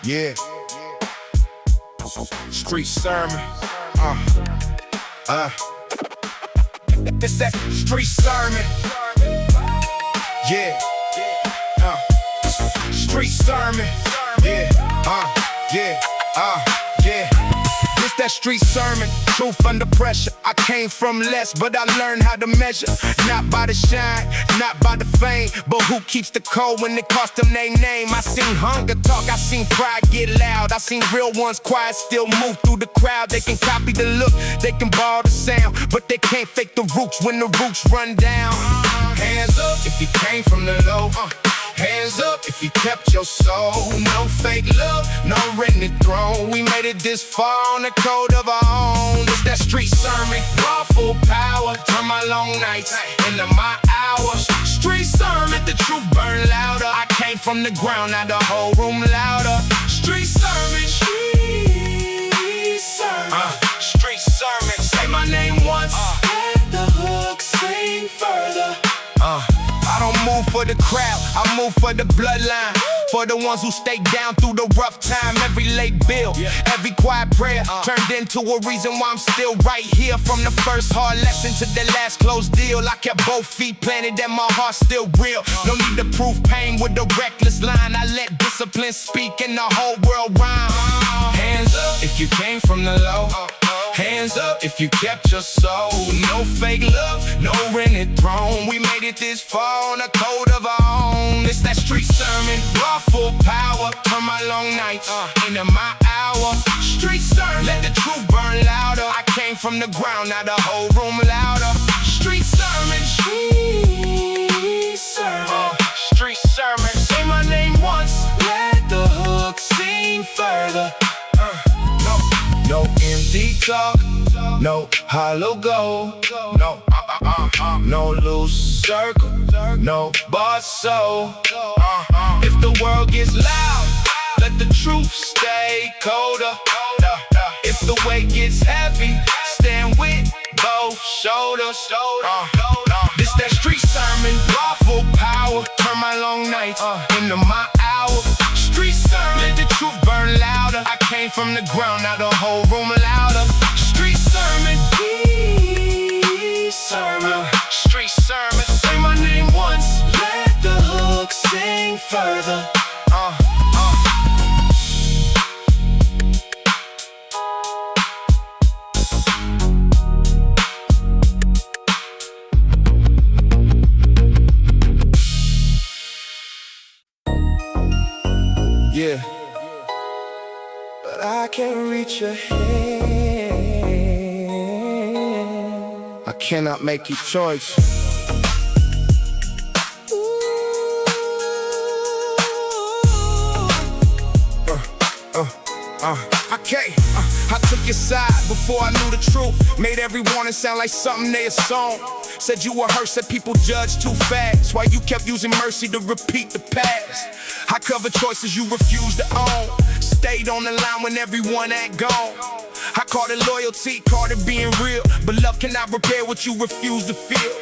Yeah. Street sermon. It's that street sermon. Yeah. Street sermon. Yeah. Yeah. Yeah. This that street sermon. Truth under pressure. I came from less, but I learned how to measure. Not by the shine, not by the fame, but who keeps the code when it cost them their name. I seen hunger talk, I seen pride get loud. I seen real ones quiet, still move through the crowd. They can copy the look, they can borrow the sound, but they can't fake the roots when the roots run down. Hands up if you came from the low. Hands up if you kept your soul. No fake love, no rented throne. We made it this far on the code of our own. It's that street sermon, raw full power. Turn my long nights into my hours. Street sermon, the truth burn louder. I came from the ground, now the whole room louder. Street sermon, street sermon, street sermon. Say my name once, let the hook sing further. I don't move for the crowd, I move for the bloodline. For the ones who stay down through the rough time. Every late bill, every quiet prayer turned into a reason why I'm still right here. From the first hard lesson to the last closed deal, I kept both feet planted and my heart still real. No need to prove pain with a reckless line. I let discipline speak and the whole world rhyme. Hands up if you came from the low. Hands up if you kept your soul. No fake love, no rented throne. We made it this far on a code of our own. It's that street sermon, raw full power. Turn my long nights into my hour. Street sermon, let the truth burn louder. I came from the ground, now the whole room louder. Street sermon, street sermon, street sermon. Say my name once, let the hook sing further. No empty talk, no hollow gold, no loose circle, no boss soul. If the world gets loud, let the truth stay colder. If the weight gets heavy, stand with both shoulders. This that street sermon, raw full power. Turn my long nights into my hour. Street sermon, let the truth burn louder. I came from the ground, now the whole room louder. Street sermon, street sermon. Say my name once, let the hook sing further. Yeah, but I can't reach your hand. I cannot make your choice. I took your side before I knew the truth. Made every warning sound like something they assumed. Said you were hurt, said people judge too fast. Why you kept using mercy to repeat the past. I covered choices you refused to own. Stayed on the line when everyone had gone. I called it loyalty, called it being real. But love cannot repair what you refuse to feel.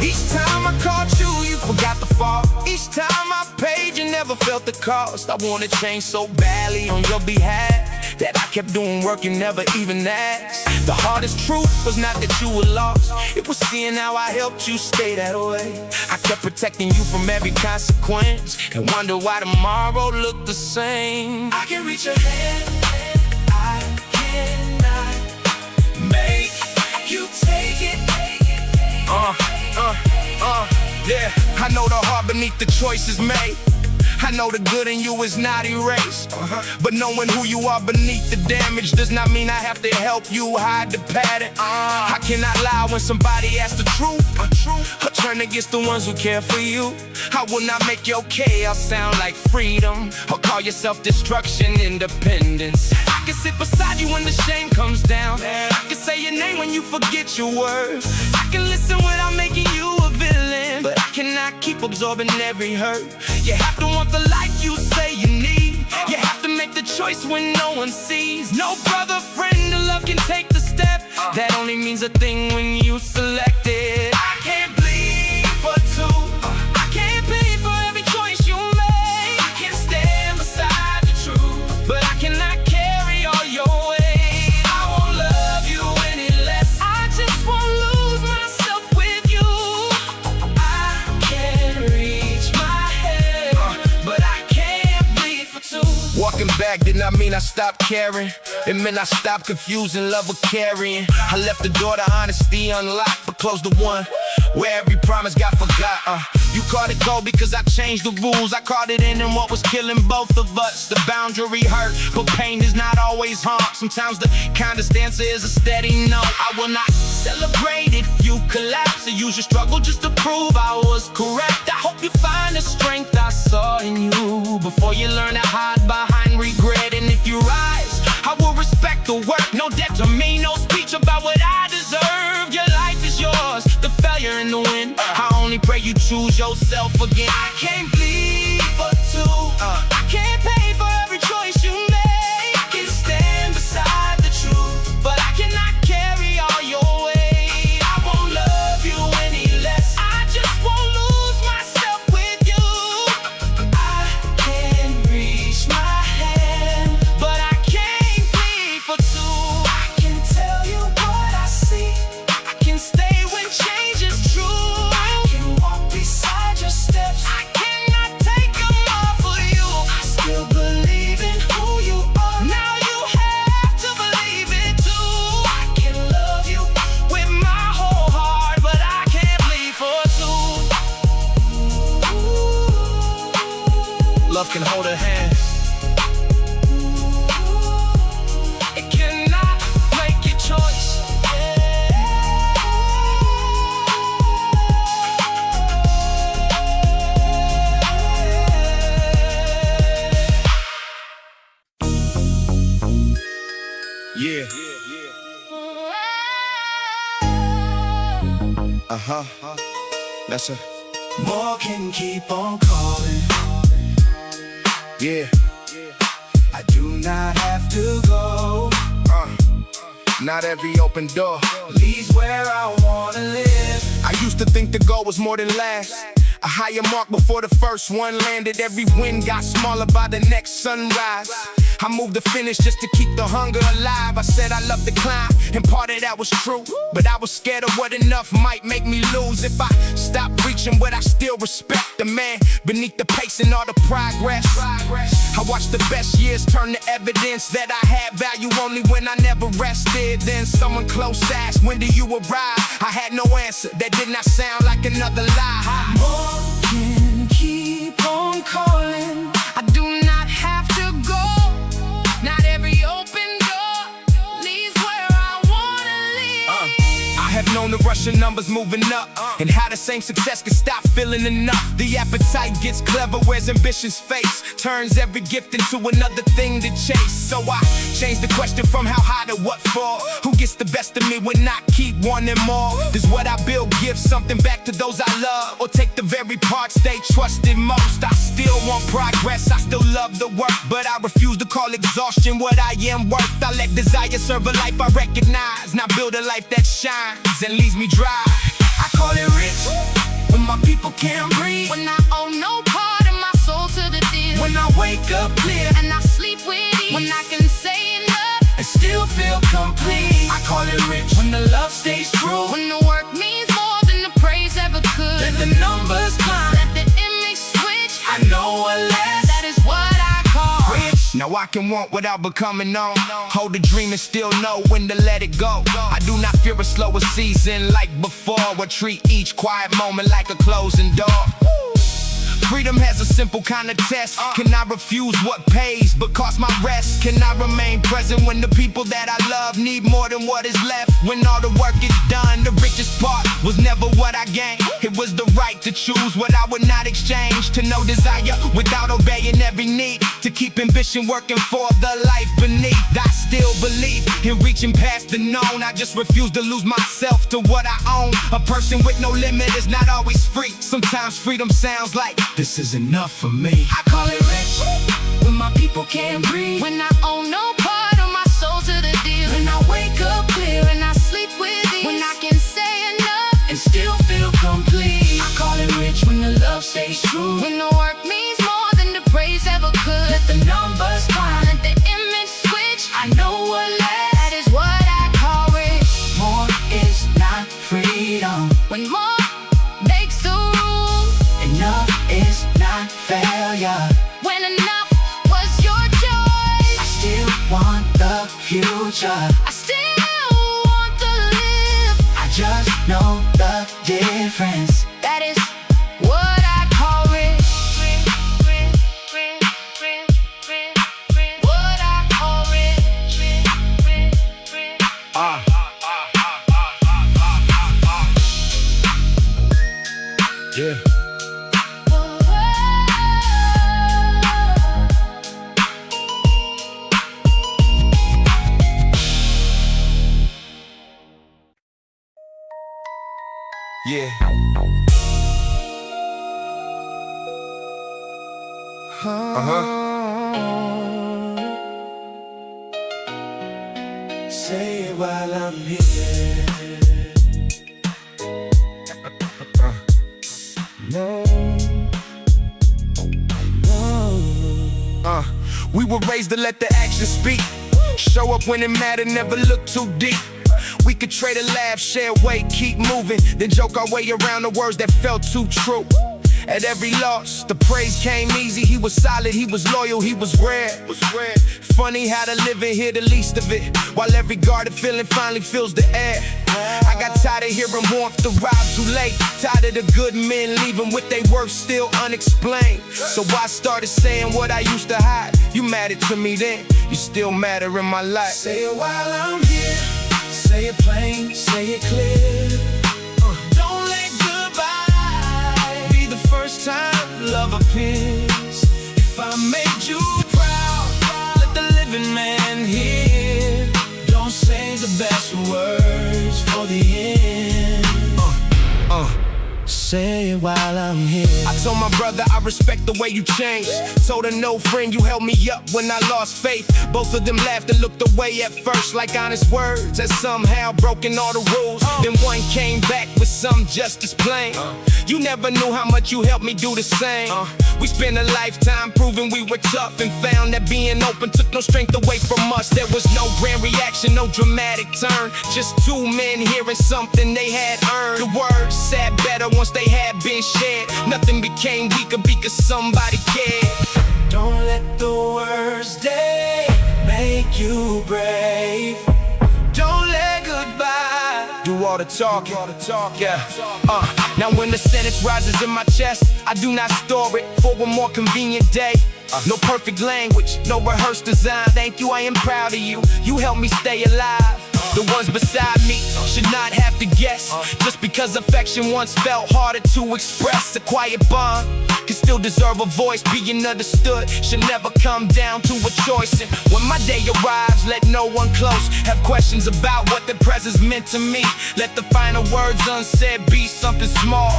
Each time I called you, you forgot the fault. Each time I paid, you never felt the cost. I wanted change so badly on your behalf that I kept doing work you never even asked. The hardest truth was not that you were lost. It was seeing how I helped you stay that way. I kept protecting you from every consequence and wonder why tomorrow looked the same. I can reach your hand, I cannot make you take it. Yeah, I know the heart beneath the choices made. I know the good in you is not erased. But knowing who you are beneath the damage does not mean I have to help you hide the pattern. I cannot lie when somebody asks the truth. Or turn against the ones who care for you. I will not make your chaos sound like freedom, or call yourself destruction, independence. I can sit beside you when the shame comes down. I can say your name when you forget your words. I can listen without making you a villain, but I cannot keep absorbing every hurt. You have to want the life you say you need. You have to make the choice when no one sees. No brother, friend, or love can take the step. That only means a thing when you select it. I can't bleed for two. I can't bleed for every choice Looking back did not mean I stopped caring. It meant I stopped confusing love with carrying. I left the door to honesty unlocked, but closed the one where every promise got forgot. You called it cold because I changed the rules. I caught it in and what was killing both of us. The boundary hurt, but pain does not always harm. Sometimes the kindest answer is a steady no. I will not celebrate if you collapse or use your struggle just to prove I was correct. I hope you find the strength I saw in you before you learn to hide behind regret. And if you rise, I will respect the work. No debt to me, no speech about what I deserve. Your life is yours, the failure and the win. I only pray you choose yourself again. I can't bleed for two. I can't pay for every choice you make. I can stand beside the truth, but I cannot carry all your weight. I won't love you any less. I just won't lose myself with you. I can reach my hand, but I can't bleed for two. I can tell you what I see. I can stay when change is true. I can walk beside your steps. I cannot take them all for you. I still believe in who you are. Now you have to believe it too. I can love you with my whole heart, but I can't bleed for two. Love can hold a hand. It cannot make your choice. Yeah. That's a More can keep on calling. yeah. I do not have to go. Not every open door. Leads where I wanna live. I used to think the goal was more than last. A higher mark before the first one landed. Every win got smaller by the next sunrise. I moved to finish just to keep the hunger alive. I said I loved the climb, and part of that was true. But I was scared of what enough might make me lose. If I stopped reaching, would I still respect the man beneath the pace and all the progress? I watched the best years turn to evidence that I had value only when I never rested. Then someone close asked, when do you arrive? I had no answer, that did not sound like another lie. More can keep on calling. I do not have to go. Not every open door leads where I wanna live. I have known the Russian numbers moving up, and how the same success can stop feeling enough. The appetite gets clever, wears ambition's face, turns every gift into another thing to chase. So I changed the question from how high to what for. Who gets the best of me when I keep wanting more? Does what I build give something back to those I love, or take the very parts they trusted most? I still want progress, I still love the work, but I refuse to call exhaustion what I am worth. I let desire serve a life I recognize, not build a life that shines and leaves me dry. I call it rich when my people can't breathe. When I owe no part of my soul to the deal. When I wake up clear And I sleep with ease. When I can say enough and still feel complete. I call it rich when the love stays true. when the work means more than the praise ever could. Let the numbers climb. Let the image switch. I know what lasts. That is what I call Rich. Now I can want without becoming known. Hold the dream and still know when to let it go. I do not fear a slower season like before, or treat each quiet moment like a closing door. Freedom has a simple kind of test. Can I refuse what pays but cost my rest? Can I remain present when the people that I love need more than what is left? When all the work is done, the richest part was never what I gained. It was the right to choose what I would not exchange. To no desire without obeying every need. To keep ambition working for the life beneath. I still believe in reaching past the known. I just refuse to lose myself to what I own. A person with no limit is not always free. Sometimes freedom sounds like, this is enough for me. I call it rich when my people can't breathe. When I owe no part of my soul to the deal. When I wake up clear When I sleep with ease. When I can say enough and still feel complete. I call it rich when the love stays true. when the work means more than the praise ever could. Let the numbers climb. Let the image switch. I know what lasts. That is what I call rich. More is not freedom. When more makes the rules. Enough is not failure. When enough was your joy. future. I still want to live. I just know the difference. That is what I call rich. What I call rich. Yeah. Yeah. Say it while I'm here. We were raised to let the action speak. Show up when it mattered, never look too deep. We could trade a laugh, share weight, keep moving, then joke our way around the words that felt too true. At every loss, the praise came easy. He was solid, he was loyal, he was rare. Funny how the living hear the least of it, while every guarded feeling finally fills the air. I got tired of hearing warmth arrive too late. Tired of the good men leaving with their worth still unexplained. So I started saying what I used to hide. You mattered to me then, you still matter in my life. Say it while I'm here. Say it plain, say it clear. Don't let goodbye be the first time love appears. If I made you proud, let the living man hear. Don't say the best words for the end. Say it while I'm here. I told my brother I respect the way you changed. Told a no friend you held me up when I lost faith. Both of them laughed and looked away at first like honest words that somehow broken all the rules. Then one came back with some just as plain. You never knew how much you helped me do the same. We spent a lifetime proving we were tough, and found that being open took no strength away from us. There was no grand reaction, no dramatic turn, just two men hearing something they had earned. The words sat better once they had been shared. Nothing became weaker because somebody cared. Don't let the words they make you brave. Don't let goodbye do all the talking. Yeah. Now when the sentence rises in my chest, I do not store it for a more convenient day. No perfect language, no rehearsed design. Thank you, I am proud of you. You helped me stay alive. The ones beside me should not have to guess. Just because affection once felt harder to express, a quiet bond can still deserve a voice. Being understood should never come down to a choice. And when my day arrives, let no one close have questions about what their presence meant to me. Let the final words unsaid be something small.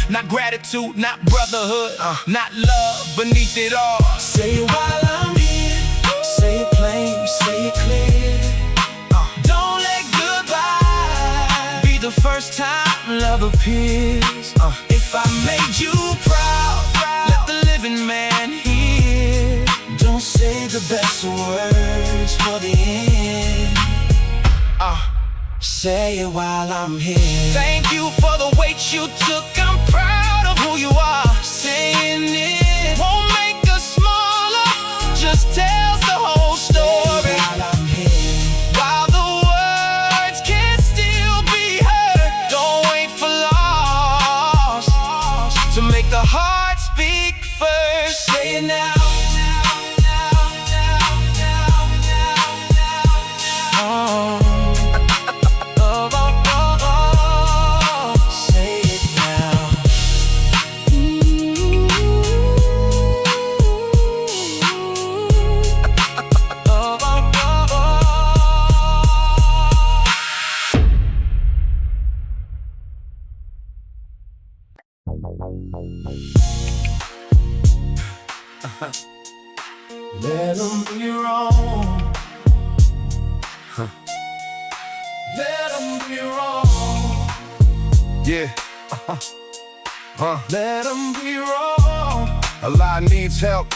Not gratitude, not brotherhood, not love beneath it all. Say it while I'm here. Say it plain, say it clear. Don't let goodbye be the first time love appears. If I made you proud, let the living man hear. Don't say the best words for the end. Say it while I'm here. Thank you for the weight you took. I'm proud of who you are. Saying it won't make us smaller, just tells the whole story. while I'm here. While the words can still be heard, don't wait for loss to make the heart speak first. Say it now. Say it now. Let them be wrong. Let them be wrong. Yeah. Let them be wrong. A lot needs help.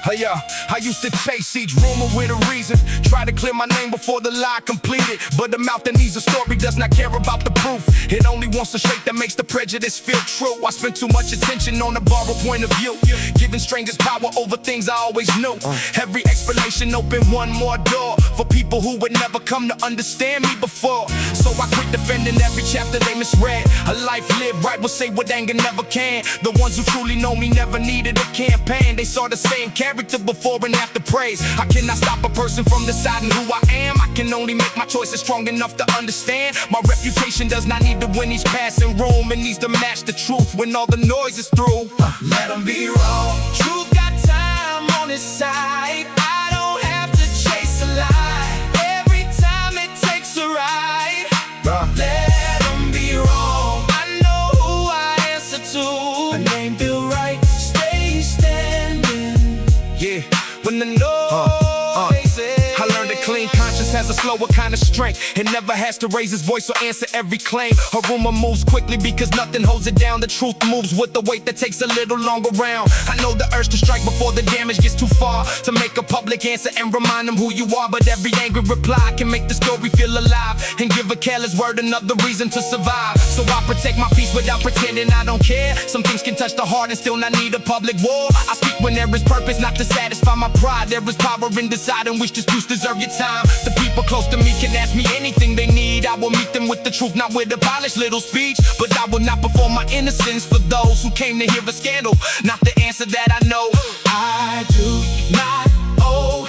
I used to chase each rumor with a reason. Try to clear my name before the lie completed. But the mouth that needs a story does not care about the proof. It only wants a shape that makes the prejudice feel true. I spent too much attention on the borrowed point of view, giving strangers power over things I always knew. Every explanation opened one more door for people who would never come to understand me before. So I quit defending every chapter they misread. A life lived right will say what anger never can. The ones who truly know me never needed a campaign. They saw the same character before and after praise. I cannot stop a person from deciding who I am. I can only make my choices strong enough to understand. My reputation does not need to win each passing room. It needs to match the truth when all the noise is through. Let them be wrong. Truth got time on its side. I don't have to chase a lie. Every time it takes a ride. Let them be wrong. I know who I answer to. A name built right, stay standing. Yeah, when the noise is. I learned a clean conscience has a slower kind of strength. It never has to raise its voice or answer every claim. A rumor moves quickly because nothing holds it down. The truth moves with the weight that takes a little longer round. I know the urge to strike before the damage gets too far, to make a public answer and remind them who you are. But every angry reply can make the story feel alive and give a careless word another reason to survive. So I protect my peace without pretending I don't care. Some things can touch the heart and still not need a public war. I speak when there is purpose, not to satisfy my pride. There is power in deciding which disputes deserve your time. The people close to me can ask me anything they need. I will meet them with the truth, not with a polished little speech. But I will not perform my innocence for those who came to hear a scandal, not the answer that I know. I do not owe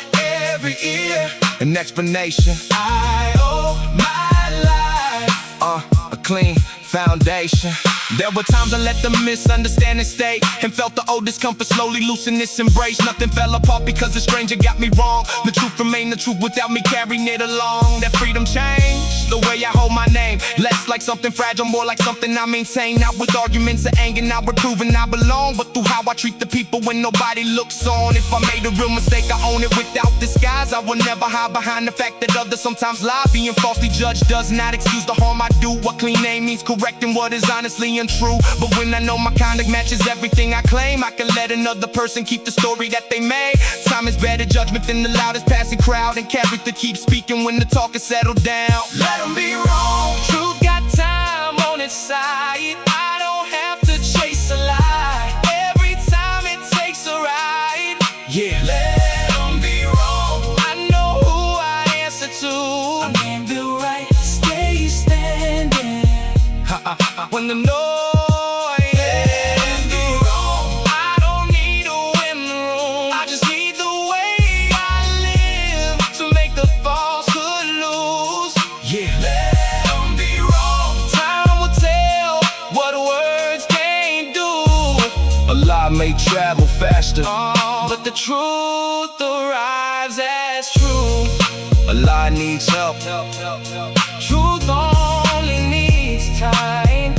every ear An explanation, I owe my life. a clean foundation. There were times I let the misunderstanding stay and felt the old discomfort slowly loosen its embrace. Nothing fell apart because a stranger got me wrong. The truth remained the truth without me carrying it along. That freedom changed the way I hold my name. Less like something fragile, more like something I maintain. Not with arguments or anger, not with proving I belong, but through how I treat the people when nobody looks on. If I made a real mistake, I own it without disguise. I will never hide behind the fact that others sometimes lie. Being falsely judged does not excuse the harm I do. A clean name means correcting what is honestly untrue. But when I know my conduct matches everything I claim, I can let another person keep the story that they made. Time is better judgment than the loudest passing crowd, and character keeps speaking when the talk is settled down. Let them be wrong. Truth got time on its side. I don't have to chase a lie. Every time it takes a ride. Yeah, Let them be wrong. I know who I answer to. A name built right, stay standing. when the noise may travel faster, but the truth arrives as truth. a lie needs help. Truth only needs time.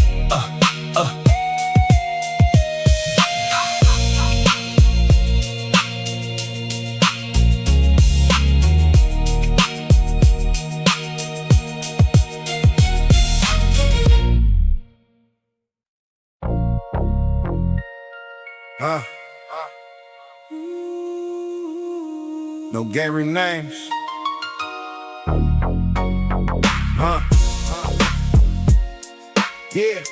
No Gary names. Yeah.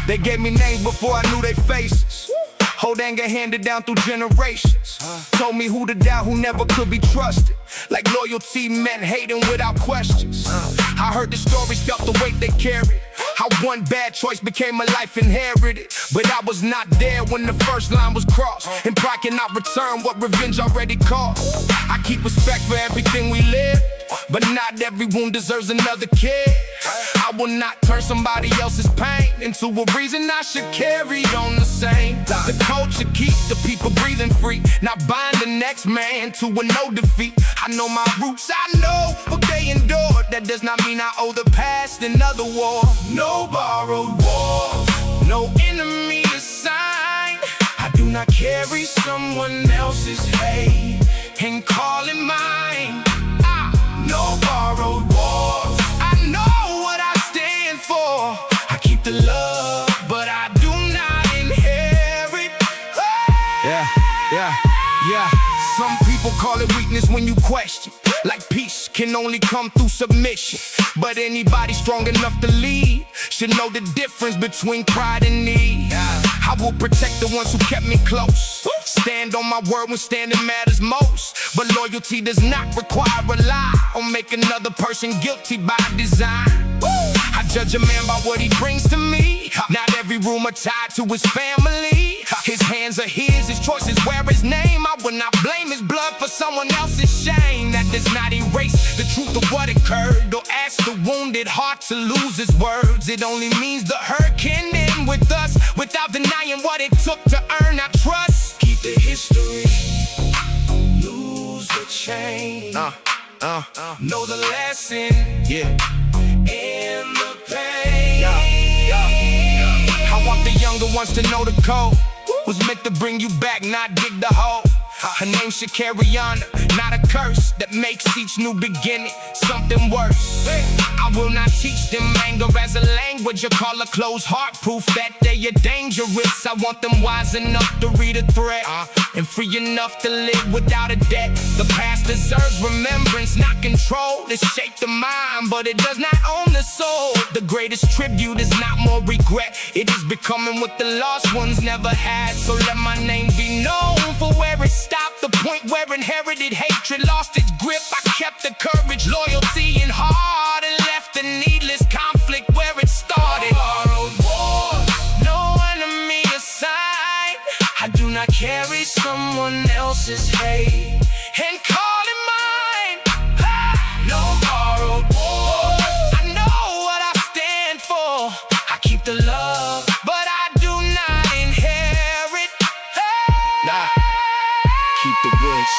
They gave me names before I knew their faces. Hold anger handed down through generations. Told me who to doubt, who never could be trusted. Like loyalty meant hating without questions. I heard the stories, felt the weight they carried. How one bad choice became a life inherited. But I was not there when the first line was crossed, and pride cannot return what revenge already cost. I keep respect for everything we live, but not every wound deserves another kid. I will not turn somebody else's pain into a reason I should carry on the same. The culture keeps the people breathing free, not bind the next man to a no defeat. I know my roots, I know what they endured. That does not mean I owe the past another war. No borrowed wars, no enemy assigned. I do not carry someone else's hate and call it mine. No borrowed wars, I know what I stand for. Call it weakness when you question. Like peace can only come through submission. But anybody strong enough to lead should know the difference between pride and need. I will protect the ones who kept me close. Stand on my word when standing matters most. But loyalty does not require a lie or make another person guilty by design. I judge a man by what he brings to me. Not every rumor tied to his family. His hands are his choices wear his name. I will not blame his blood for someone else's shame. That does not erase the truth of what occurred or ask the wounded heart to lose his words. It only means the hurt can end with us without denying what it took to earn our trust. Keep the history, lose the change. Know the lesson, in the pain. I want the younger ones to know the code was meant to bring you back, not dig the hole. Her name should carry on, not a curse that makes each new beginning something worse. I will not teach them anger as a language or call a closed heart proof that they are dangerous. I want them wise enough to read a threat and free enough to live without a debt. The past deserves remembrance, not control. It shaped the mind, but it does not own the soul. The greatest tribute is not more regret. It is becoming what the lost ones never had. So let my name be known for where it stopped, the point where inherited hatred lost its grip. I kept the courage, loyalty, and heart, and left the needless conflict where it started. Borrowed wars, no enemy assigned. I do not carry someone else's hate and call it mine. No borrowed wars. I know what I stand for. I keep the love, but I do not inherit. Keep the wish,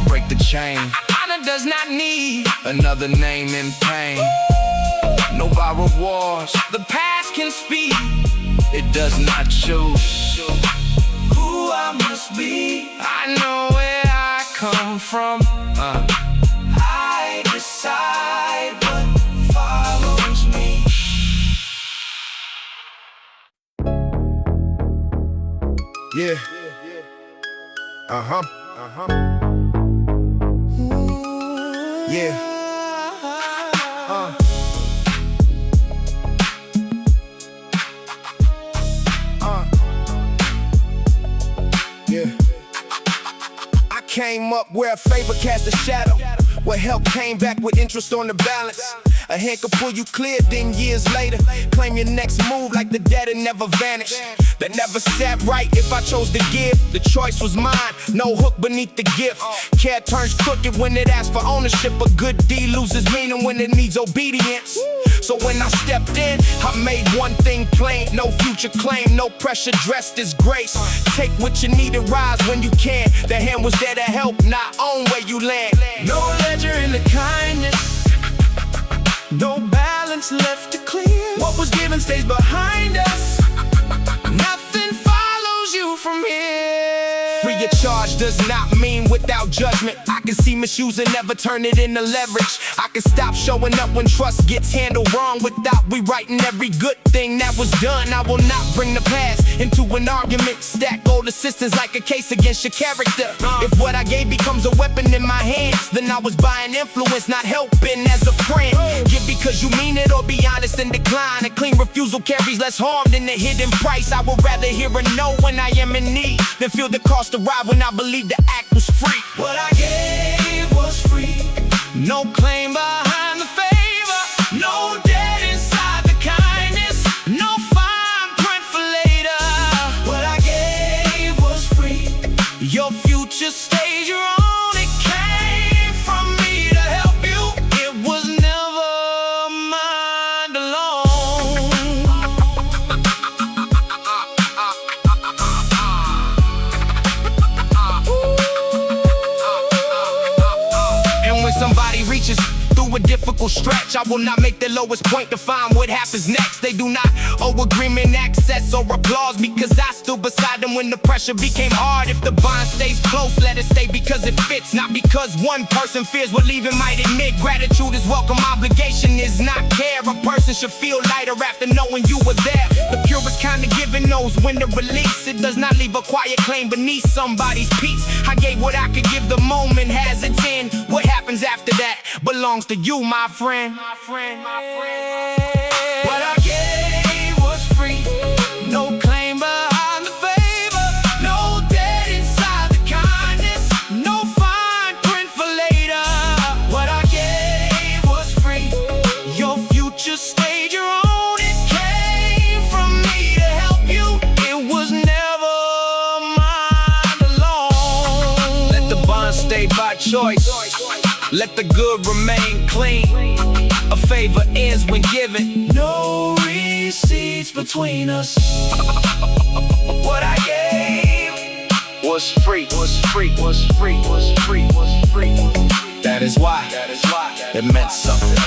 break the chain. Honor does not need another name in pain. No borrowed wars, the past can speak. It does not choose who I must be. I know where I come from. I decide what follows me. Yeah. Yeah. Yeah. I came up where a favor cast a shadow, where help came back with interest on the balance. A hand could pull you clear, then years later claim your next move like the dead and never vanished. That never sat right if I chose to give. The choice was mine, no hook beneath the gift. Care turns crooked when it asks for ownership. A good deed loses meaning when it needs obedience. So when I stepped in, I made one thing plain. No future claim, no pressure dressed as grace. Take what you need and rise when you can. The hand was there to help, not own where you land. No ledger in the kindness, no balance left to clear. What was given stays behind us. Nothing follows you from here. Free of charge does not mean without judgment. I can see misuse and never turn it into leverage. I can stop showing up when trust gets handled wrong without rewriting every good thing that was done. I will not bring the past into an argument. Stack old assistance like a case against your character. If what I gave becomes a weapon in my hands, then I was buying influence, not helping as a friend. Give because you mean it or be honest and decline. A clean refusal carries less harm than the hidden price. I would rather hear a no when I am in need than feel the cost to ride when I believe the act was free. What I gave was free. No claim behind the favor, no debt inside the kindness, no fine print for later. What I gave was free. Your future stays your own. It came from me to help you. It was never mine alone. And when somebody reaches through a difficult stretch, I will not make the lowest point define what happens next. They do not owe agreement, access, or applause, because I stood beside them when the pressure became hard. If the bond stays close, let it stay because it fits, not because one person fears what leaving might admit. Gratitude is welcome, obligation is not care. A person should feel lighter after knowing you were there. The purest kind of giving knows when to release. It does not leave a quiet claim beneath somebody's peace. I gave what I could give, the moment has its end. What happens after that belongs to you, my friend. What I gave was free, no claim behind the favor, no debt inside the kindness, no fine print for later. What I gave was free, your future stayed your own. It came from me to help you, it was never mine alone. Let the bond stay by choice, let the good remain clean. A favor ends when given, no receipts between us. What I gave was free, was free, was free, was free, was free. That is why it meant something.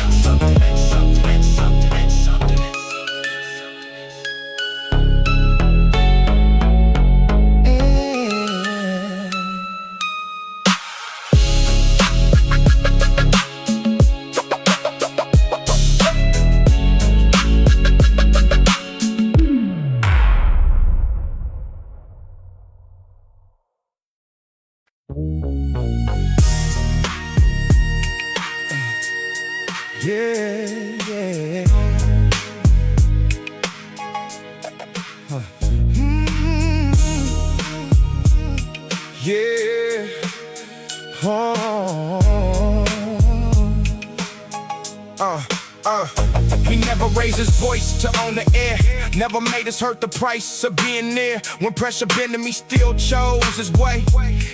Yeah. Yeah. He never raised his voice to own the air. Never made us hurt the price of being near. When pressure bent him, he still chose his way.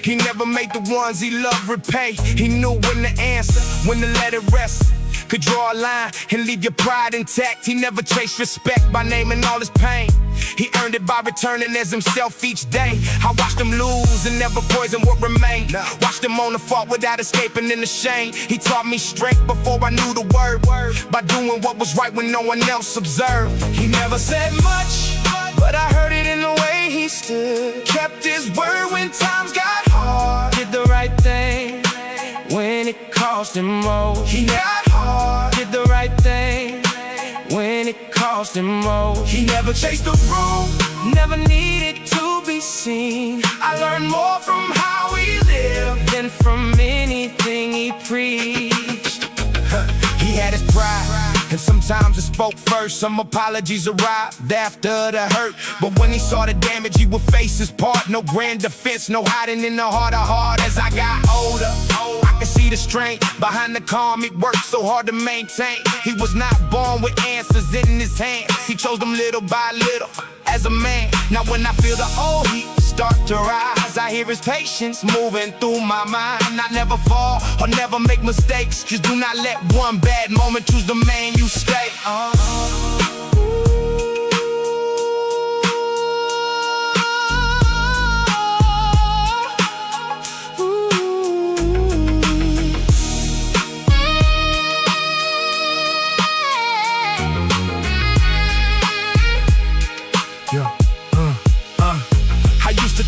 He never made the ones he loved repay. He knew when to answer, when to let it rest. Could draw a line and leave your pride intact. He never chased respect by naming all his pain. He earned it by returning as himself each day. I watched him lose and never poison what remained. Watched him on the fault without escaping in the shame. He taught me strength before I knew the word, by doing what was right when no one else observed. He never said much, but I heard it in the way he stood. Kept his word when times got hard. Did the right thing when it cost him most. He got hard. Did the right thing when it cost him most. He never chased the room, never needed to be seen. I learned more from how he lived than from anything he preached. He had his pride, and sometimes it spoke first. Some apologies arrived after the hurt, but when he saw the damage, he would face his part. No grand defense, no hiding in the heart of heart. As I got older, I could see the strength behind the calm. It worked so hard to maintain. He was not born with answers in his hands. He chose them little by little as a man. Now when I feel the old heat start to rise, I hear his patience moving through my mind. I never fall or never make mistakes. Just do not let one bad moment choose the man you stay.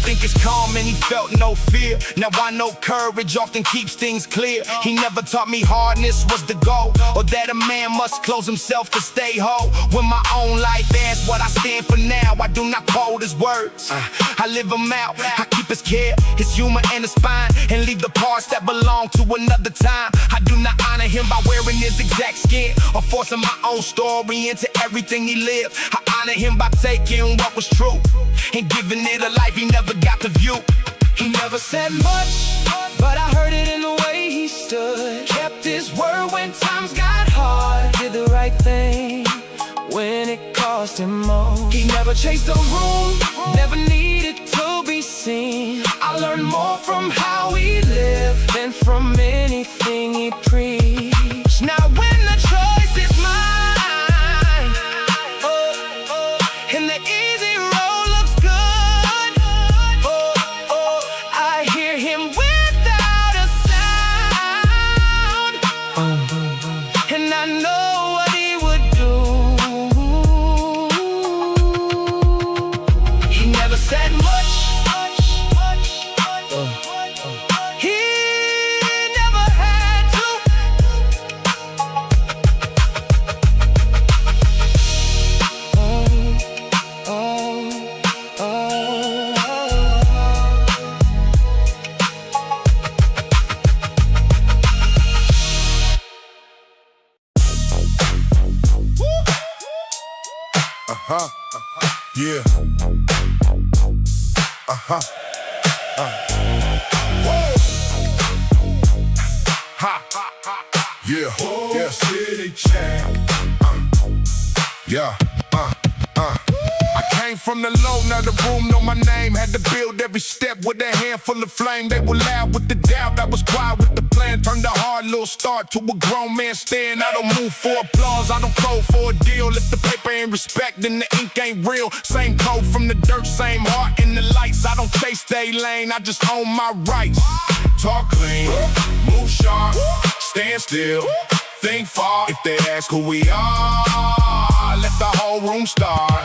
Think it's calm and he felt no fear. Now I know courage often keeps things clear. He never taught me hardness was the goal, or that a man must close himself to stay whole. When my own life asks what I stand for now, I do not quote his words, I live them out. I keep his care, his humor and his spine, and leave the parts that belong to another time. I do not honor him by wearing his exact skin, or forcing my own story into everything he lived. I honor him by taking what was true and giving it a life he never got to view. He never said much, but I heard it in the way he stood. Kept his word when times got hard. Did the right thing when it cost him most. He never chased the room, never needed to be seen. I learned more from how he lived than from anything he preached. Now when the choice is mine, and the easy road looks good, I hear him without a sound, and I know what he would do. He never said much, he never had to, Yeah. Yeah. Yeah. City champ. Yeah. I came from the low, now the room know my name. Had to build every step with a handful of flame. They were loud with the doubt, I was quiet with the plan. Turned a hard little start to a grown man stand. I don't move for applause, I don't code for a deal. If the paper ain't respect, then the ink ain't real. Same code from the dirt, same heart in the lights. I don't chase they lane, I just own my rights. Talk clean, move sharp, stand still, think far. If they ask who we are, let the whole room start.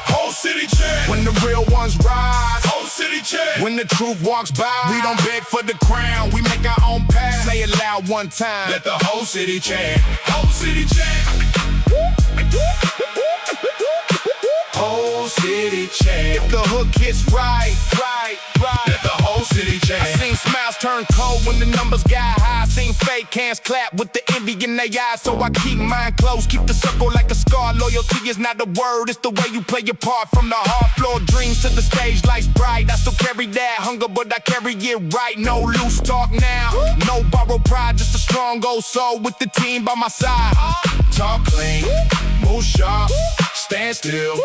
Whole city check. When the real ones rise, whole city check. When the truth walks by, we don't beg for the crown, we make our own path. Say it loud one time, let the whole city check. Whole city check. Whole city check. If the hook hits right, let the whole city check. I seen smiles turn cold when the numbers got high. I seen fake hands clap with the envy in their eyes. So I keep mine close, keep the circle like a scar. Loyalty is not a word, it's the way you play your part. From the hard floor dreams to the stage lights bright. I still carry that hunger, but I carry it right. No loose talk now, no borrowed pride. Just a strong old soul with the team by my side. Talk clean, move sharp, stand still,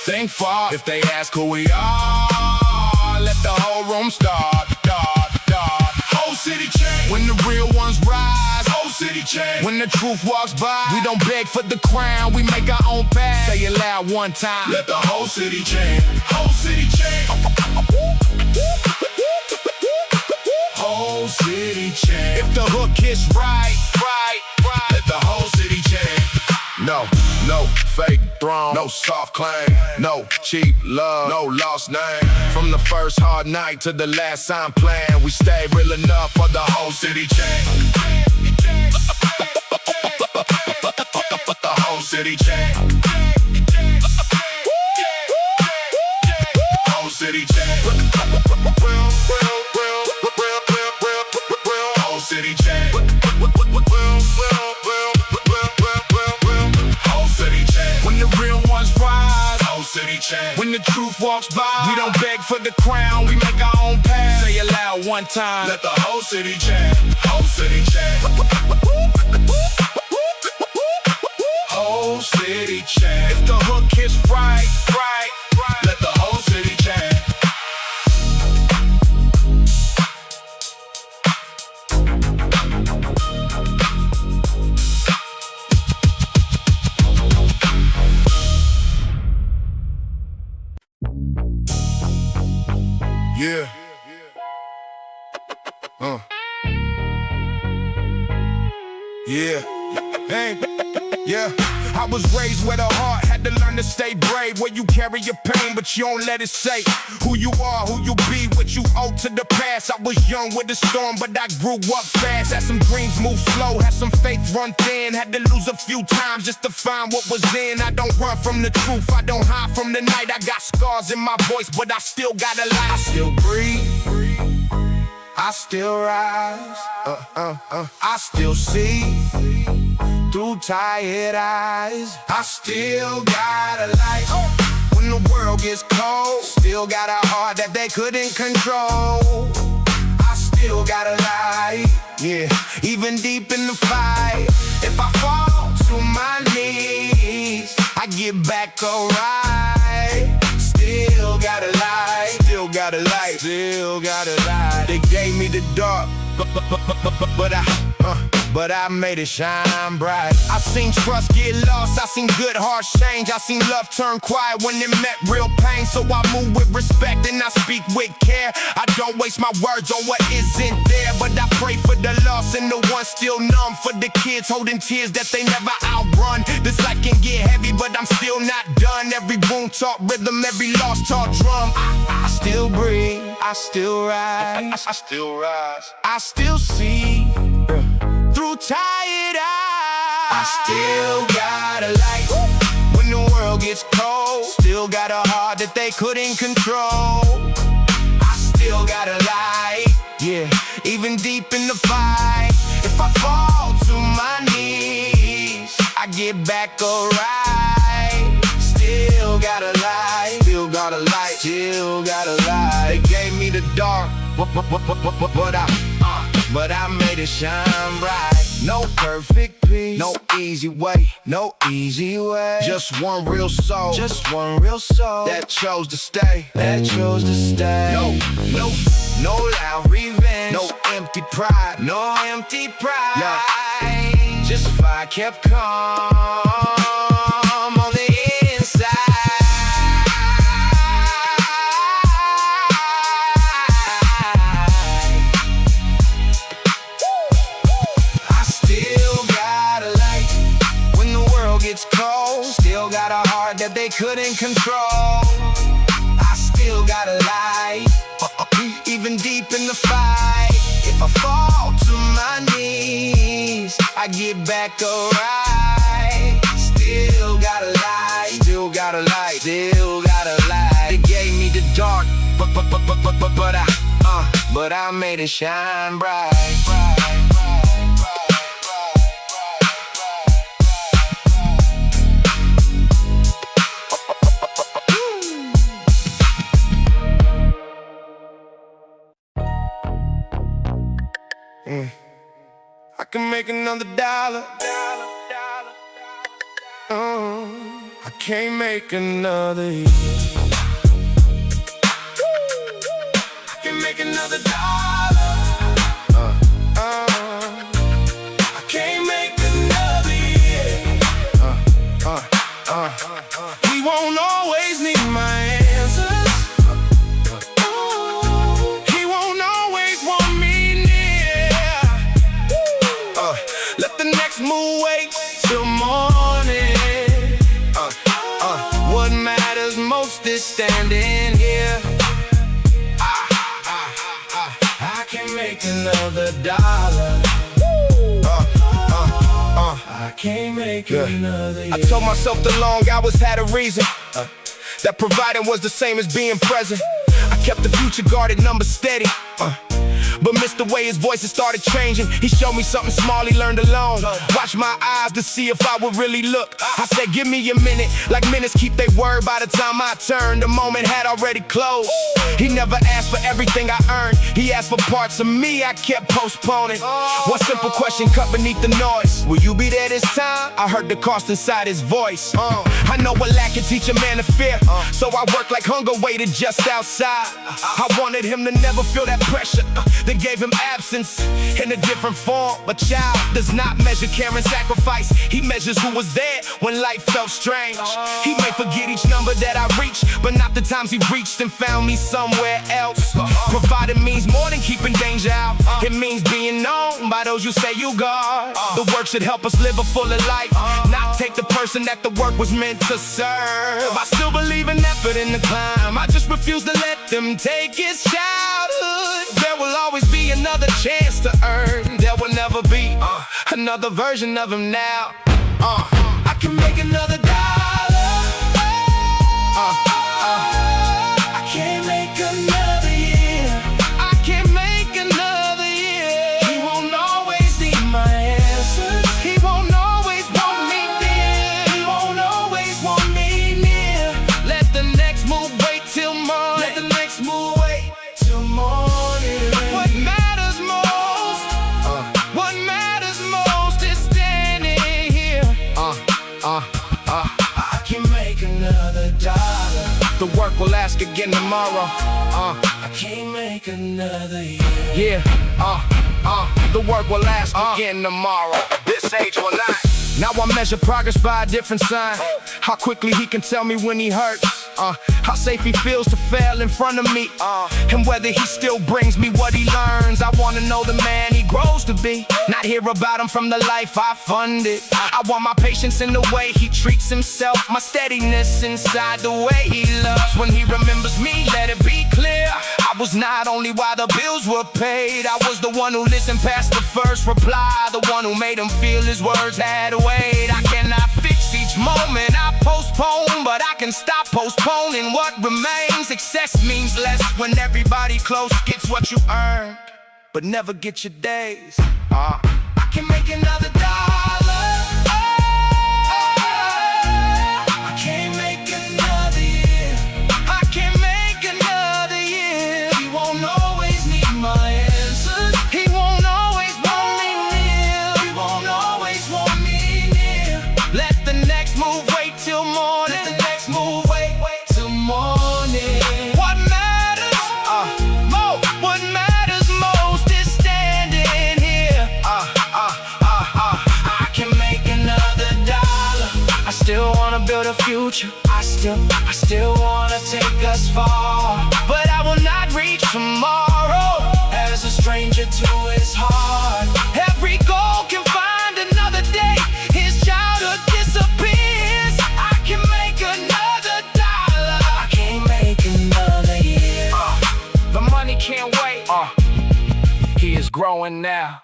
think far. If they ask who we are, let the whole room start. Whole city change. When the real ones rise, whole city change. When the truth walks by, we don't beg for the crown, we make our own path. Say it loud one time, let the whole city change. Whole city change. Whole city change. If the hook hits right, let the whole city change. No fake throne, no soft claim, no cheap love, no lost name. From the first hard night to the last I'm playing, we stay real enough for the whole city change. The whole city change. Whole city change. Whole city change. When the truth walks by, we don't beg for the crown, we make our own path. Say it loud one time, let the whole city change. Whole city change. Whole city change. If the hook hits right, let the whole city change. Yeah. Yeah. Hey. Yeah. I was raised with a heart, had to learn to stay brave. Where you carry your pain, but you don't let it say who you are, who you be, what you owe to the past. I was young with the storm, but I grew up fast. Had some dreams move slow, had some faith run thin. Had to lose a few times just to find what was in. I don't run from the truth, I don't hide from the night. I got scars in my voice, but I still got a light. I still breathe, I still rise, I still see through tired eyes. I still got a light when the world gets cold. Still got a heart that they couldn't control. I still got a light, yeah, even deep in the fight. If I fall to my knees, I get back alright. Still got a light, still got a light, still got a light. They gave me the dark, but I made it shine bright. I seen trust get lost, I seen good hearts change. I seen love turn quiet when it met real pain. So I move with respect and I speak with care. I don't waste my words on what isn't there, but I pray for the lost and the ones still numb. For the kids holding tears that they never outrun. This life can get heavy, but I'm still not done. Every wound taught rhythm, every loss taught drum. I still breathe, I still rise, I still rise, I still see through tired eyes. I still got a light when the world gets cold. Still got a heart that they couldn't control. I still got a light, yeah, even deep in the fight. If I fall to my knees, I get back alright. still got a light, still got a light, still got a light. They gave me the dark, but I made it shine bright. No perfect peace, no easy way, no easy way. Just one real soul, just one real soul that chose to stay, that chose to stay. No loud revenge, no empty pride, no empty pride. Yeah. Just fire kept calm on the inside. I still got a light when the world gets cold. Still got a heart that they couldn't control. I still got a light, even deep in the fight. If I fall to my knees, I get back alright. Still got a light, still got a light, still got a light. They gave me the dark, but I made it shine bright. I can make another dollar. I can't make another year. I can make another dollar. I can't make another year. He won't always need my answers. He won't always want me near. Let the next move wait till morning. What matters most is standing here. I can make another dollar. I can't make another year. I told myself the long hours had a reason. That providing was the same as being present. I kept the future guarded numbers steady. But missed the way his voices started changing. He showed me something small he learned alone. Watched my eyes to see if I would really look. I said, give me a minute. Like minutes keep their word. By the time I turned, the moment had already closed. He never asked for everything I earned. He asked for parts of me I kept postponing. One simple question cut beneath the noise: will you be there this time? I heard the cost inside his voice. I know what lack can teach a man to fear. So I worked like hunger waited just outside. I wanted him to never feel that pressure. Then gave him absence in a different form. But child does not measure care and sacrifice. He measures who was there when life felt strange. He may forget each number that I reached, but not the times he reached and found me somewhere else. Providing means more than keeping danger out. It means being known by those you say you guard. The work should help us live a fuller life, not take the person that the work was meant to serve. I still believe in effort in the climb. I just refuse to let them take his childhood. There will always be another chance to earn. There will never be another version of him now. I can make another dollar. I can't make another year. I can't make another year. He won't always need my answers. He won't always want me near. He won't always want me near. Let the next move wait till morning. Let the next move wait till morning. What matters most, what matters most is standing here. I can make another dollar. The work will ask again tomorrow. I can't make another year. The work will ask again tomorrow. This age will not. Now I measure progress by a different sign. How quickly he can tell me when he hurts. How safe he feels to fail in front of me. And whether he still brings me what he learns. I wanna know the man he grows to be, not hear about him from the life I funded. I want my patience in the way he treats himself, my steadiness inside the way he loves. When he remembers me, let it be clear, I was not only while the bills were paid. I was the one who listened past the first reply, the one who made him feel his words had weight. I cannot fix each moment I postpone, but I can stop postponing what remains. Success means less when everybody close gets what you earn, but never get your days. I can make another dollar. I can't make another still wanna build a future. I still wanna take us far. But I will not reach tomorrow as a stranger to his heart. Every goal can find another day. His childhood disappears. I can make another dollar. I can't make another year. The money can't wait. He is growing now.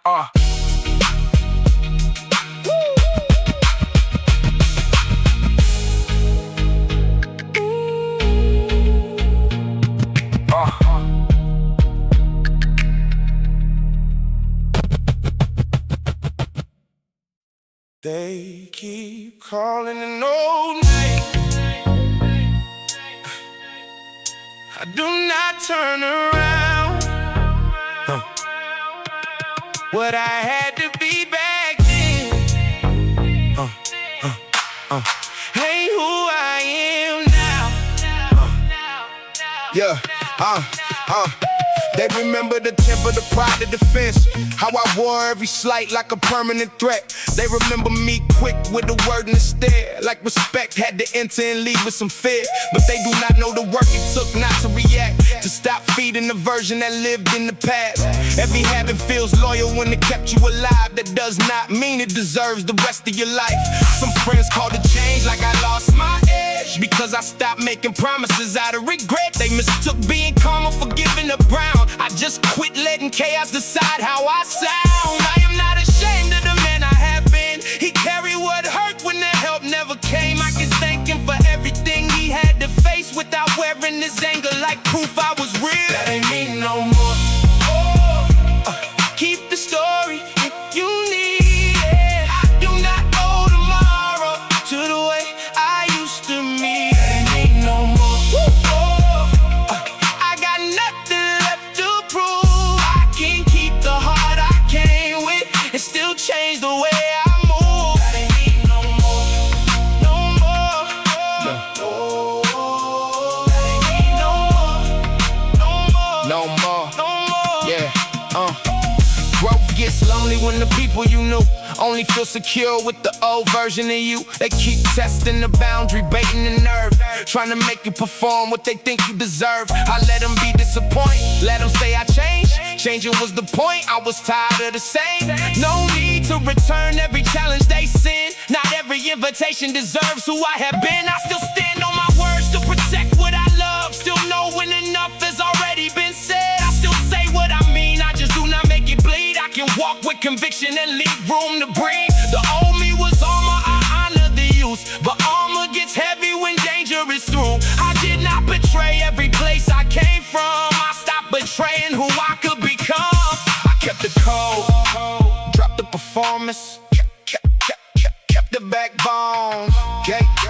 They keep calling an old name. I do not turn around. What I had to be back then ain't who I am now. They remember the temper, the pride, the defense. How I wore every slight like a permanent threat. They remember me quick with a word and a stare. Like respect had to enter and leave with some fear. But they do not know the work it took not to react. To stop feeding the version that lived in the past. Every habit feels loyal when it kept you alive. That does not mean it deserves the rest of your life. Some friends called it change like I lost my edge. Because I stopped making promises out of regret. They mistook being calm for giving up ground. I just quit letting chaos decide how I sound. I am not ashamed of the man I have been. He carried what hurt when the help never came. I can thank him for everything he had to face without wearing his anger like proof I was real. That ain't me no more. Keep the story if you need it. I do not owe tomorrow to the way I used to meet. That ain't me no more. I got nothing left to prove. I can keep the heart I came with and still change the way I move. That ain't me no more. No more. That ain't me no more. No more. No more. Yeah. Growth gets lonely when the people you knew only feel secure with the old version of you. They keep testing the boundary, baiting the nerve, trying to make you perform what they think you deserve. I let them be disappointed, let them say I changed. Changing was the point, I was tired of the same. No need to return every challenge they send. Not every invitation deserves who I have been. I still stand on my words to protect what I love. Still knowing enough has already been said. I still say what I mean, I just do not make it bleed. I can walk with conviction and leave room to breathe. The old me was armor, I honor the use. But armor gets heavy when danger is through. I did not betray every place I came from. I stopped betraying who I could become. I kept the code, dropped the performance, kept the backbone,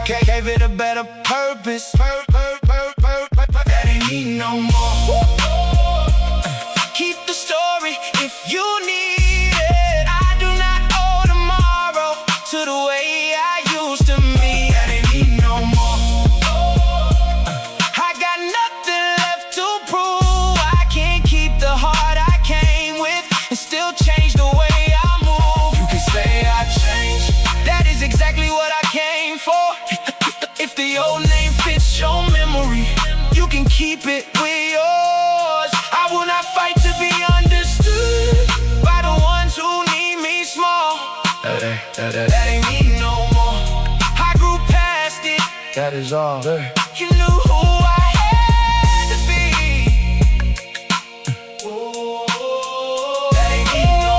gave it a better purpose. That ain't me no more. Keep the story if you need it. I do not owe tomorrow to the way I used to meet. That ain't me no more. I got nothing left to prove. I can't keep the heart I came with and still change the way I move. You can say I changed. That is exactly what I came for. If the old name fits your memory, you can keep it with yours. I will not fight to be understood by the ones who need me small. That ain't me no more. I grew past it. That is all. You knew who I had to be. That ain't me no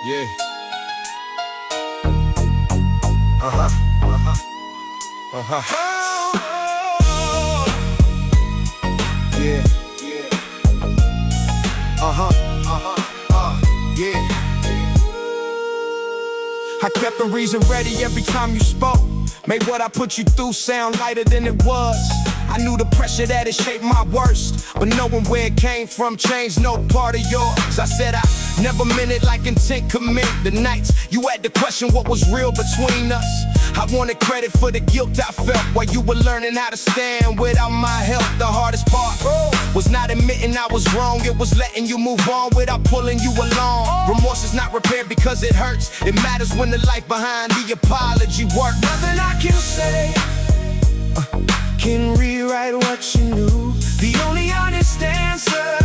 Yeah. Yeah. Yeah. I kept the reason ready every time you spoke. Made what I put you through sound lighter than it was. I knew the pressure that it shaped my worst, but knowing where it came from changed no part of yours. I said I never meant it like intent could mean. The nights you had to question what was real between us. I wanted credit for the guilt I felt while you were learning how to stand without my help. The hardest part was not admitting I was wrong. It was letting you move on without pulling you along. Remorse is not repaired because it hurts. It matters when the life behind the apology works. Nothing I can say can rewrite what you knew. The only honest answer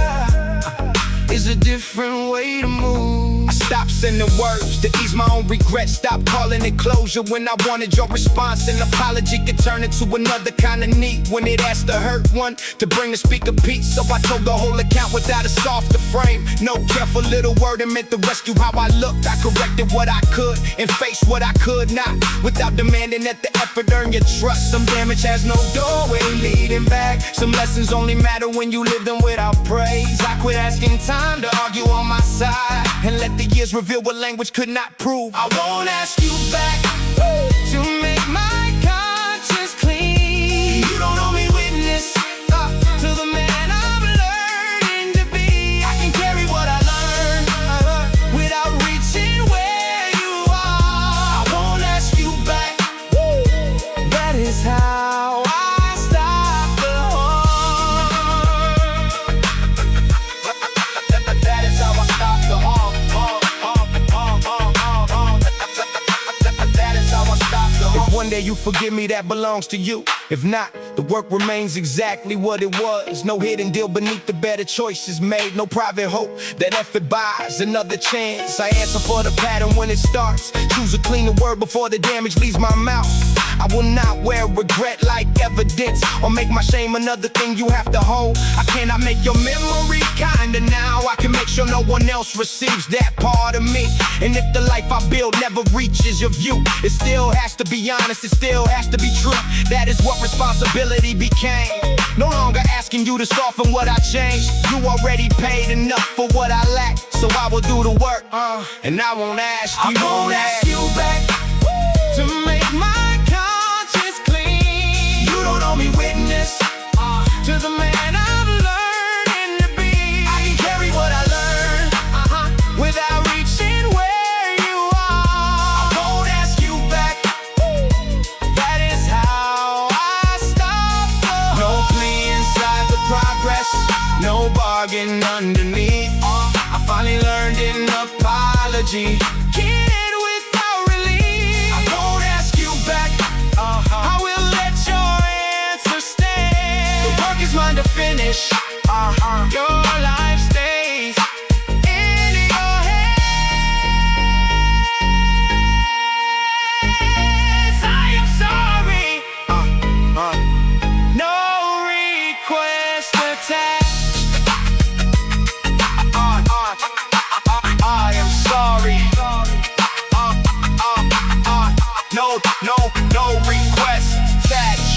is a different way to move. I stopped sending words to ease my own regret. Stop calling it closure when I wanted your response. An apology could turn into another kind of need when it has to hurt one to bring the speaker peace. So I told the whole account without a softer frame. No careful little word and meant to rescue how I looked. I corrected what I could and faced what I could not, without demanding that the effort earn your trust. Some damage has no doorway leading back. Some lessons only matter when you live them without praise. I quit asking time to argue on my side and let the years reveal what language could not prove. I won't ask you back to make my conscience clean. You don't owe me witness to the man I'm learning to be. I can carry what I learned without reaching where you are. I won't ask you back. That is how I stop the harm. That is how I stop the harm. If one day you forgive me, that belongs to you. If not, the work remains exactly what it was. No hidden deal beneath the better choices made. No private hope that effort buys another chance. I answer for the pattern when it starts. Choose a cleaner word before the damage leaves my mouth. I will not wear regret like evidence or make my shame another thing you have to hold. I cannot make your memory kinder now. I can make sure no one else receives that part of me. And if the life I build never reaches your view, it still has to be honest, it still has to be true. That is what responsibility became. No longer asking you to soften what I changed. You already paid enough for what I lack, so I will do the work, and I won't ask you. I won't ask you back to make my conscience clean. You don't owe me witness to the man I'm learning to be. I can carry what I learned without reaching where you are. I won't ask you back. That is how I stop the harm. No plea inside the progress, no bargain underneath. I finally learned an apology. Kid without relief. I won't ask you back. I will let your answer stand. The work is mine to finish. Your life stays in your hands. I am sorry. No request attached. I am sorry. No request attached.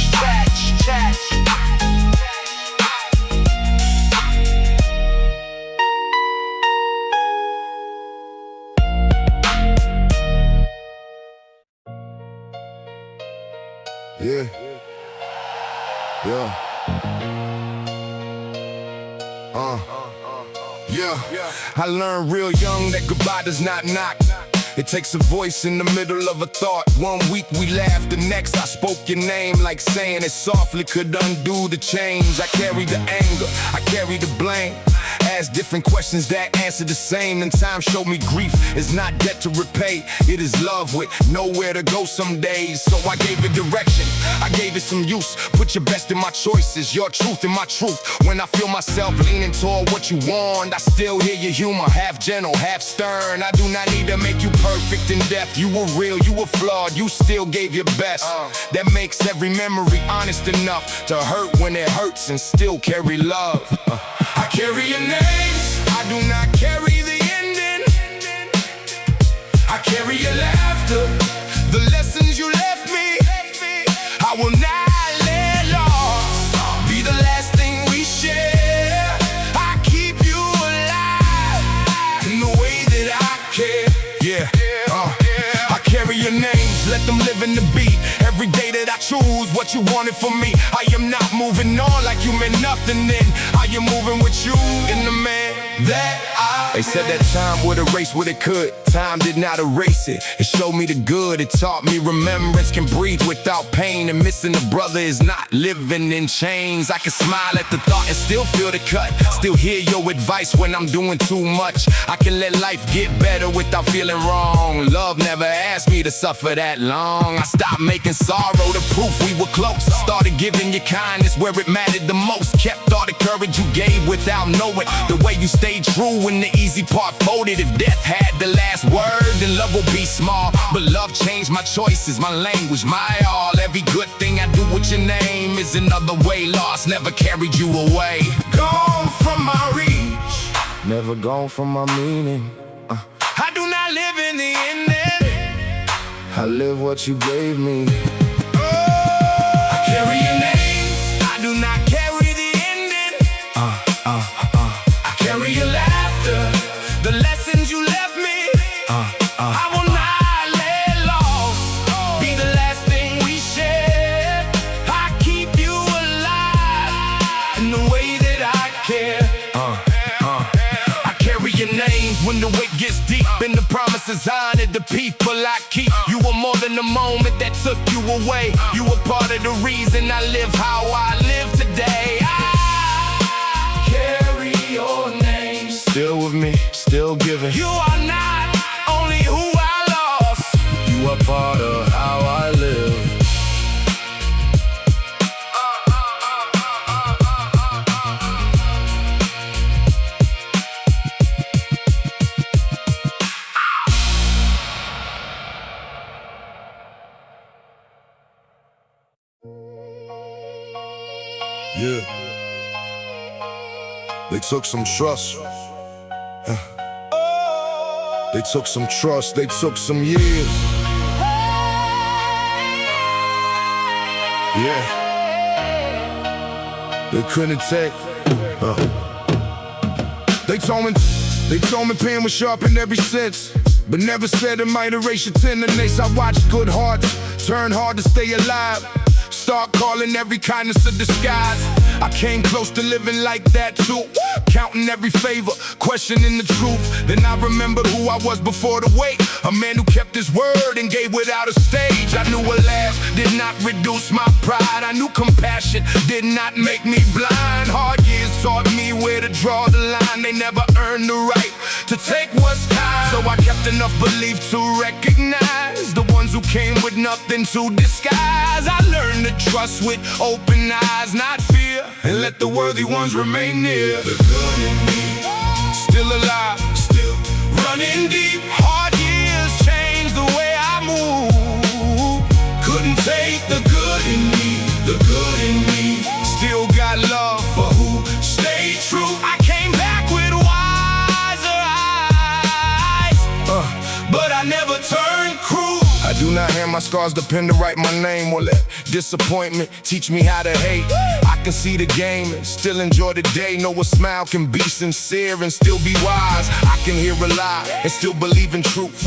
Yeah. Yeah. I learned real young that goodbye does not knock. It takes a voice in the middle of a thought. 1 week we laughed, the next I spoke your name, like saying it softly could undo the change. I carry the anger, I carry the blame. Ask different questions that answer the same. And time showed me grief is not debt to repay. It is love with nowhere to go some days. So I gave it direction, I gave it some use. Put your best in my choices, your truth in my truth. When I feel myself leaning toward what you want, I still hear your humor, half gentle, half stern. I do not need to make you perfect in depth. You were real, you were flawed, you still gave your best. That makes every memory honest enough to hurt when it hurts and still carry love. I carry your names, I do not carry the ending. I carry your laughter, the lessons you left me. I will not let loss be the last thing we share. I keep you alive in the way that I care. Yeah, I carry your names, let them live in the beat. Every day that I choose what you wanted from me. I am not moving on like you meant nothing then. I am moving with you in the man that I They said that time would erase what it could. Time did not erase it. It showed me the good. It taught me remembrance can breathe without pain. And missing a brother is not living in chains. I can smile at the thought and still feel the cut. Still hear your advice when I'm doing too much. I can let life get better without feeling wrong. Love never asked me to suffer that long. I stopped making sorrow the proof we were close. Started giving you kindness where it mattered the most. Kept all the courage you gave without knowing the way you stayed true when the easy part folded. If death had the last word, then love will be small. But love changed my choices, my language, my all. Every good thing I do with your name is another way lost. Never carried you away. Gone from my reach, never gone from my meaning. I do not live in the ending. I live what you gave me. I carry your name. I do not carry the ending. I carry your laughter, the lessons you left me. I will not let loss be the last thing we share. I keep you alive in the way that I care. I carry your name when the weight gets deep and the promises honored, the people I keep. You were more than the moment that took you away. You were part of the reason I live how I live today. I carry your name. Still with me, still giving. You are not only who I lost, you are part of how I live. Yeah. They took some trust. They took some trust. They took some years. Yeah. They couldn't take. They told me pain was sharpened every sense, but never said it might erase your tenderness. I watched good hearts turn hard to stay alive. Start calling every kindness a disguise. I came close to living like that too, counting every favor, questioning the truth. Then I remembered who I was before the wait, a man who kept his word and gave without a stage. I knew a laugh did not reduce my pride. I knew compassion did not make me blind. Hard years taught me where to draw the line. They never earned the right to take what's kind. So I kept enough belief to recognize the ones who came with nothing to disguise. I learned to trust with open eyes, not fear, and let the worthy ones remain near. The good in me, still alive, still running deep. Hard years changed the way I move. Couldn't take the good in me, the good in me. Still got love for who stayed true. I came back with wiser eyes, but I never turned cruel. I do not have my scars to pen to write my name, or let disappointment teach me how to hate. I can see the game and still enjoy the day. Know a smile can be sincere and still be wise. I can hear a lie and still believe in truth.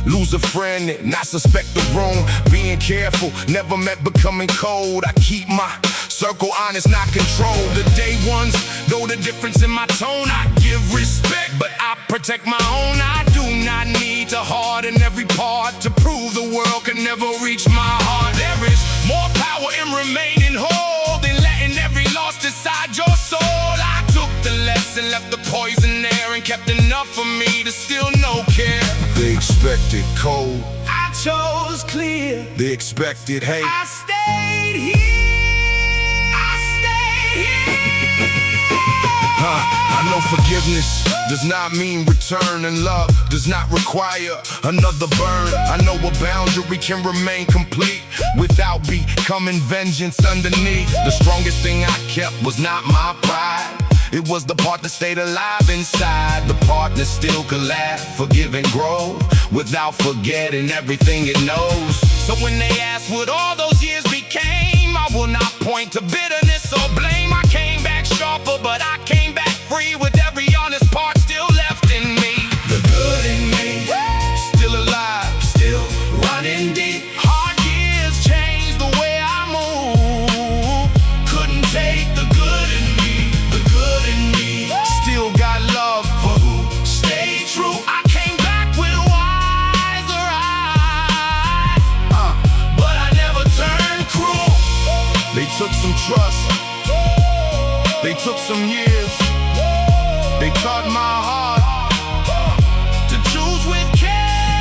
Lose a friend and not suspect the wrong. Being careful never meant becoming cold. I keep my circle honest, not control. The day ones know the difference in my tone. I give respect, but I protect my own. I do not need to harden every part to prove the world can never reach my heart. There is more power in remaining whole than letting every loss decide your soul. I took the lesson, left the poison there, and kept enough for me to still no care. They expected cold, I chose clear. They expected hate, I stayed here. I know forgiveness does not mean return, and love does not require another burn. I know a boundary can remain complete without becoming vengeance underneath. The strongest thing I kept was not my pride. It was the part that stayed alive inside. The part that still could laugh, forgive and grow, without forgetting everything it knows. So when they ask what all those years became, I will not point to bitterness or blame. I came back sharper, but I came back free with every honest part still left in me. The good in me, still alive, still running deep. Hard years changed the way I trust. They took some years, they taught my heart to choose with care.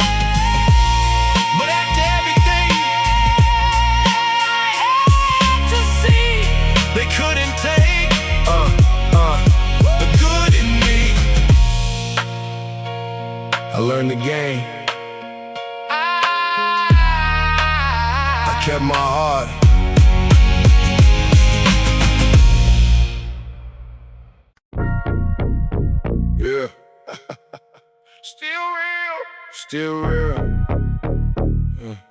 But after everything I had to see, they couldn't take the good in me. I learned the game. I kept my heart. Yeah. Still real. Still real.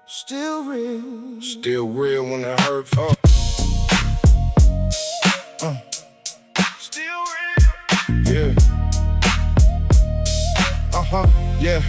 Still real. Still real when it hurts. Still real. Yeah. Yeah.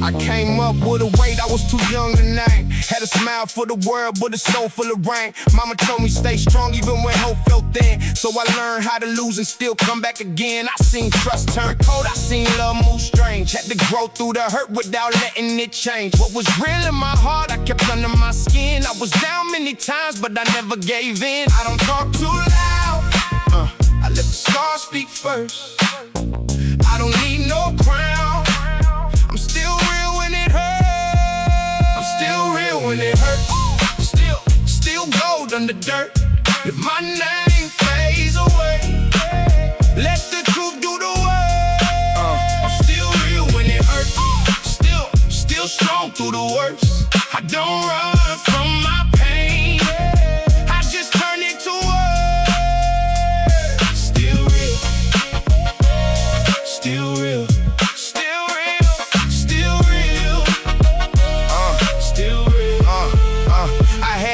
I came up with a weight, I was too young to name. Had a smile for the world, but a soul full of rain. Mama told me stay strong even when hope felt thin. So I learned how to lose and still come back again. I seen trust turn cold, I seen love move strange. Had to grow through the hurt without letting it change. What was real in my heart, I kept under my skin. I was down many times, but I never gave in. I don't talk too loud, I let the scars speak first. I don't need no crown, I'm still real when it hurts. I'm still real when it hurts. Still gold under dirt. If my name fades away, let the truth do the work. I'm still real when it hurts. Still strong through the worst. I don't run from my pain, I just turn it to words. Still real. Still real.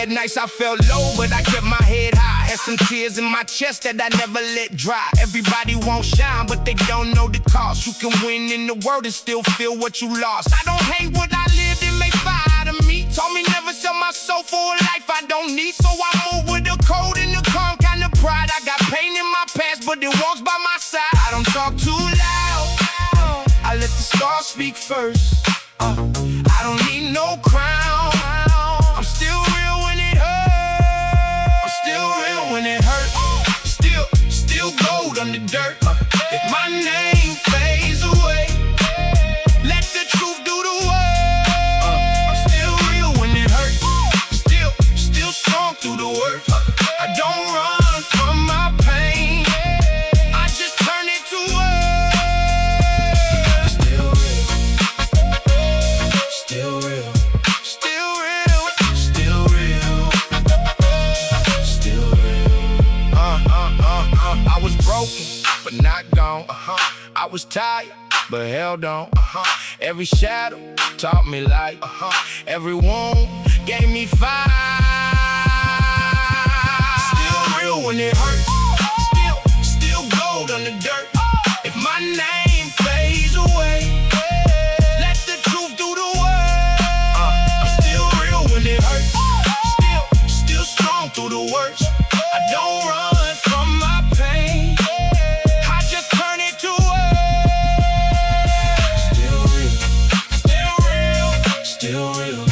Nights I felt low, but I kept my head high. Had some tears in my chest that I never let dry. Everybody won't shine, but they don't know the cost. You can win in the world and still feel what you lost. I don't hate what I lived and make fire out of me. Told me never sell my soul for a life I don't need. So I move with the code and the calm kind of pride. I got pain in my past, but it walks by my side. I don't talk too loud, I let the stars speak first. I don't need no crown, I'm still real when it hurts. I'm still real when it hurts. Still gold under dirt. If my name fades away, let the truth do the work. I'm still real when it hurts. Still strong through the work. I don't run from my pain, I just turn it to words. Still real. Still real. I was broken, but not gone. I was tired, but held on. Every shadow taught me light. Every wound gave me fire. Still real when it hurts. Still gold under dirt. If my name fades away, let the truth do the work. I'm still real when it hurts. Still strong through the worst. I don't run from my pain, I just turn it to words. Still real. Still real.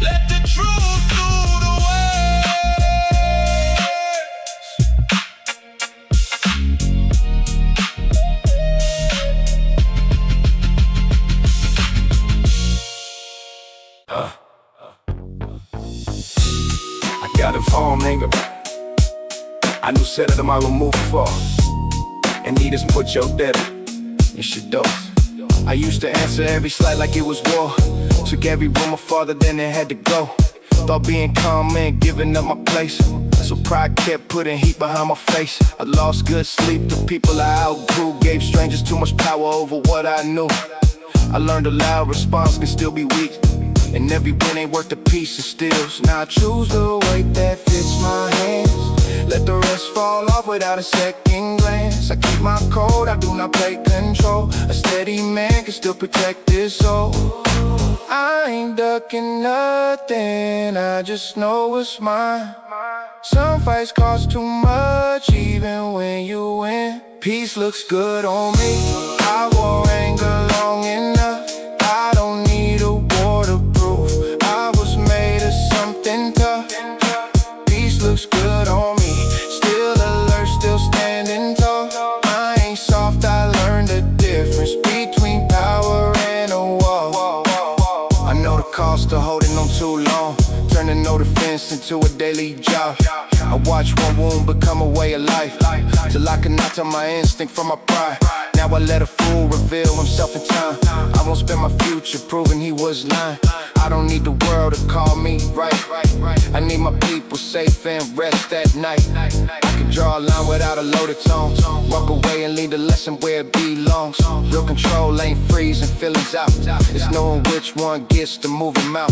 Let the truth do the Got a phone, nigga. I knew set of them I would move for. And need us put your debt in shit dose. I used to answer every slight like it was war. Took every room my father, then it had to go. Thought being calm meant giving up my place. So pride kept putting heat behind my face. I lost good sleep to people I outgrew. Gave strangers too much power over what I knew. I learned a loud response can still be weak. And every win ain't worth a piece of steals. Now I choose the weight that fits my hands. Let the rest fall off without a second glance. I keep my code, I do not play control. A steady man can still protect his soul. I ain't ducking nothing, I just know it's mine. Some fights cost too much, even when you win. Peace looks good on me. I wore anger long enough. I don't need a war to prove into a daily job. I watch one wound become a way of life, till I can knock out my instinct from my pride. Now I let a fool reveal himself in time. I won't spend my future proving he was lying. I don't need the world to call me right. I need my people safe and rest at night. I can draw a line without a loaded tone, walk away and leave the lesson where it belongs. Real control ain't freezing feelings out, it's knowing which one gets to move them out.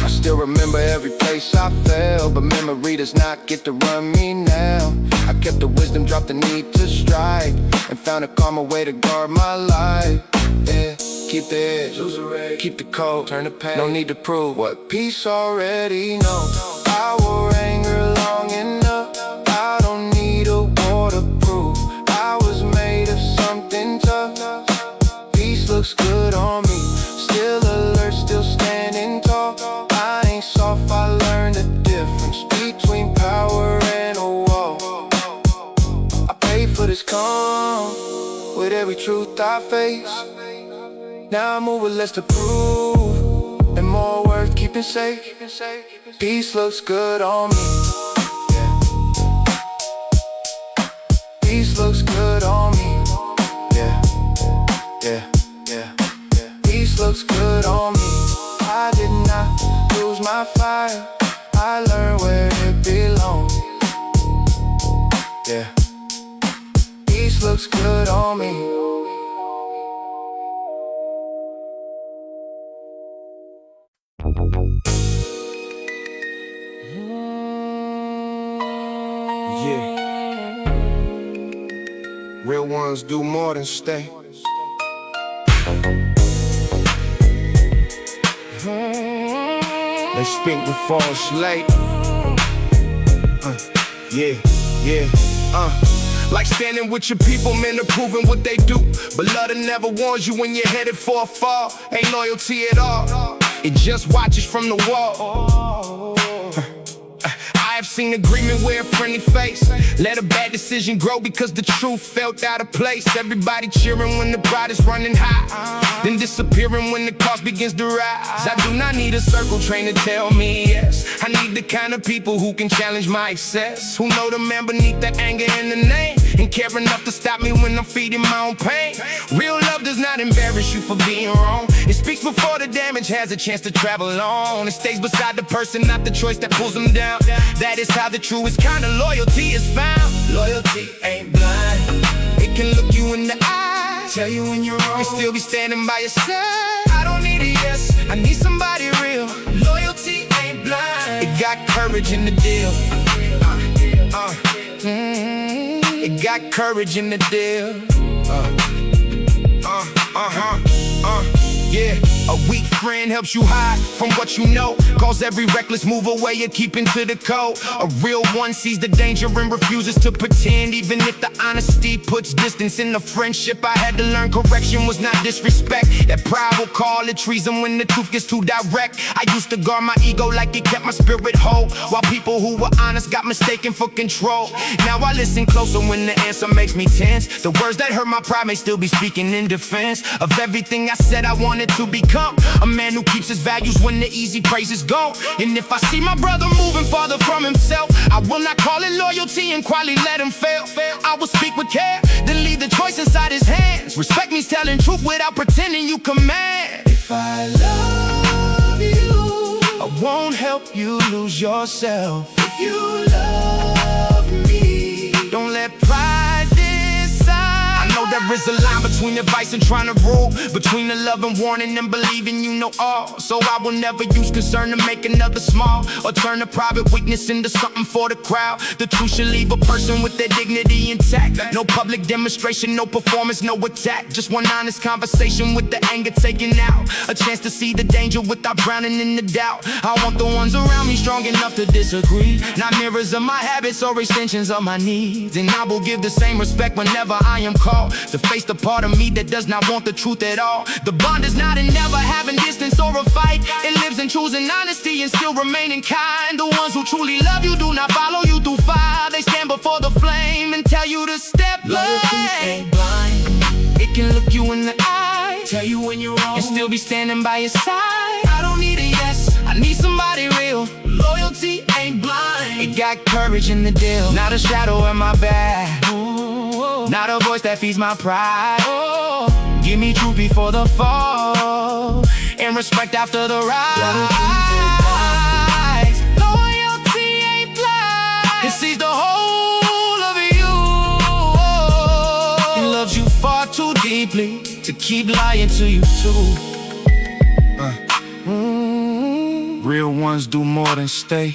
I still remember every place I fell, but memory does not get to run me now. I kept the wisdom, dropped the need to strike, and found a calmer way to guard my life. Yeah, keep the edge, keep the code, turn the page. No need to prove what peace already knows. Our anger long enough, I don't need a war to prove I was made of something tough. Peace looks good on me, still alert, still standing tall. I ain't soft, I learned the difference between power and a wall. I pay for this calm with every truth I face. Now I move with less to prove and more worth keeping safe. Peace looks good on me. Peace looks good on me. Peace looks good on me. I did not lose my fire, I learned where it belongs. Yeah, peace looks good on me. Yeah. Real ones do more than stay. They speak before it's late. Like standing with your people, men approving what they do. But love that never warns you when you're headed for a fall. Ain't loyalty at all, it just watches from the wall. I've seen agreement wear a friendly face, let a bad decision grow because the truth felt out of place. Everybody cheering when the pride is running high, then disappearing when the cost begins to rise. I do not need a circle train to tell me yes. I need the kind of people who can challenge my excess, who know the man beneath that anger in the name, and care enough to stop me when I'm feeding my own pain. Real love does not embarrass you for being wrong. It speaks before the damage has a chance to travel on. It stays beside the person, not the choice that pulls them down. That is how the truest kind of loyalty is found. Loyalty ain't blind, it can look you in the eye, tell you when you're wrong, and still be standing by your side. I don't need a yes, I need somebody real. Loyalty ain't blind, it got courage in the deal. It got courage in the deal. Yeah, a weak friend helps you hide from what you know, calls every reckless move away you're keeping to the code. A real one sees the danger and refuses to pretend, even if the honesty puts distance in the friendship. I had to learn correction was not disrespect. That pride will call it treason when the truth gets too direct. I used to guard my ego like it kept my spirit whole, while people who were honest got mistaken for control. Now I listen closer when the answer makes me tense. The words that hurt my pride may still be speaking in defense of everything I said I wanted to become. A man who keeps his values when the easy praise is gone. And if I see my brother moving farther from himself, I will not call it loyalty and quietly let him fail. I will speak with care, then leave the choice inside his hands. Respect means telling truth without pretending you command. If I love you, I won't help you lose yourself. If you love me, don't let pride decide. I know there is a line between advice and trying to rule, between the love and warning and believing you know all. So I will never use concern to make another small, or turn a private weakness into something for the crowd. The truth should leave a person with their dignity intact. No public demonstration, no performance, no attack. Just one honest conversation with the anger taken out. A chance to see the danger without drowning in the doubt. I want the ones around me strong enough to disagree, not mirrors of my habits or extensions of my needs. And I will give the same respect whenever I am called to face the part of me that does not want the truth at all. The bond is not in never having distance or a fight. It lives in choosing honesty and still remaining kind. The ones who truly love you do not follow you through fire. They stand before the flame and tell you to step back. Loyalty ain't blind, it can look you in the eye, tell you when you're wrong, and still be standing by your side. I don't need a yes, I need somebody real. Loyalty got courage in the deal. Not a shadow in my back. Not a voice that feeds my pride. Give me truth before the fall, and respect after the rise. Loyalty ain't blind. It sees the whole of you. It loves you far too deeply to keep lying to you too. Real ones do more than stay.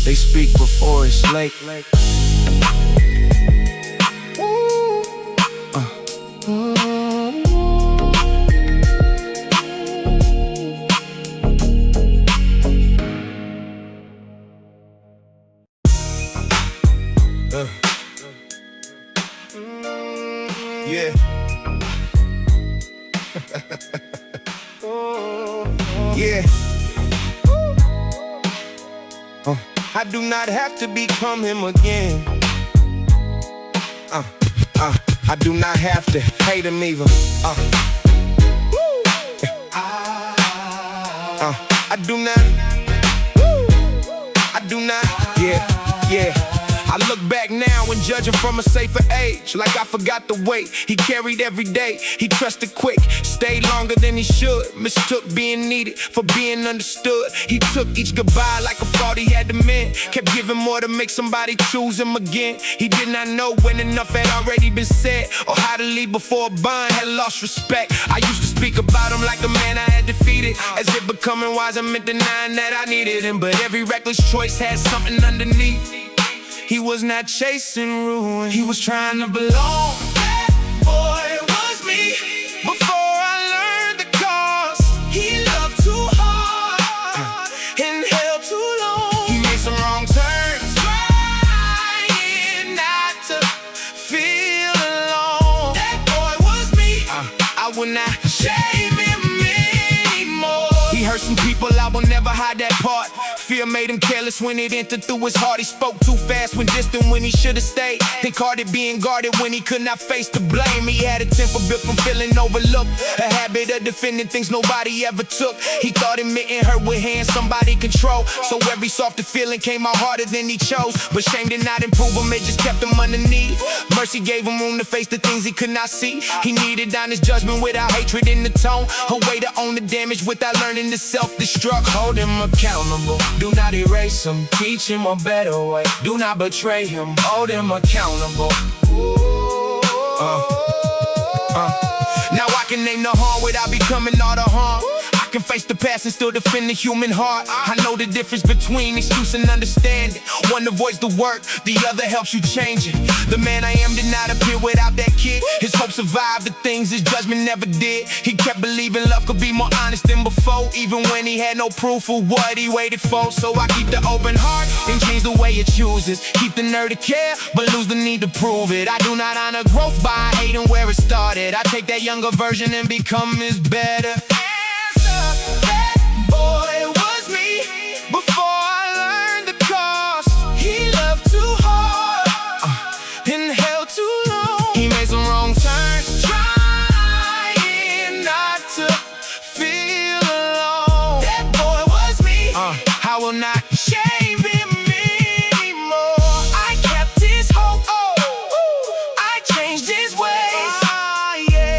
They speak before it's late. Yeah. Yeah. I do not have to become him again. I do not have to hate him either. I do not, yeah. I look back now and judge him from a safer age, like I forgot the weight he carried every day. He trusted quick, stayed longer than he should. Mistook being needed for being understood. He took each goodbye like a thought he had to mend. Kept giving more to make somebody choose him again. He did not know when enough had already been said, or how to leave before a bond had lost respect. I used to speak about him like a man I had defeated, as if becoming wise I meant denying that I needed him. But every reckless choice had something underneath. He was not chasing ruin, he was trying to belong. That boy was me before I learned the cost. He loved too hard and held too long. He made some wrong turns, trying not to feel alone. That boy was me, I would not shame him anymore. He hurt some people, I will never hide that part. Fear made him careless when it entered through his heart. He spoke too fast when distant when he should've stayed. Then caught it being guarded when he could not face the blame. He had a temper built from feeling overlooked, a habit of defending things nobody ever took. He thought admitting hurt with hands somebody control, so every softer feeling came out harder than he chose. But shame did not improve him, it just kept him underneath. Mercy gave him room to face the things he could not see. He needed honest judgment without hatred in the tone, a way to own the damage without learning to self-destruct. Hold him accountable, do not erase him, teach him a better way. Do not betray him, hold him accountable. Now I can name the harm without becoming all the harm. I can face the past and still defend the human heart. I know the difference between excuse and understanding. One avoids the work, the other helps you change it. The man I am did not appear without that kid. His hope survived the things his judgment never did. He kept believing love could be more honest than before, even when he had no proof of what he waited for. So I keep the open heart and change the way it chooses. Keep the nerve to care, but lose the need to prove it. I do not honor growth by hating where it started. I take that younger version and become his better. That boy was me before I learned the cost. He loved too hard and held too long. He made some wrong turns, trying not to feel alone. That boy was me, I will not shame him anymore. I kept his hope, I changed his ways.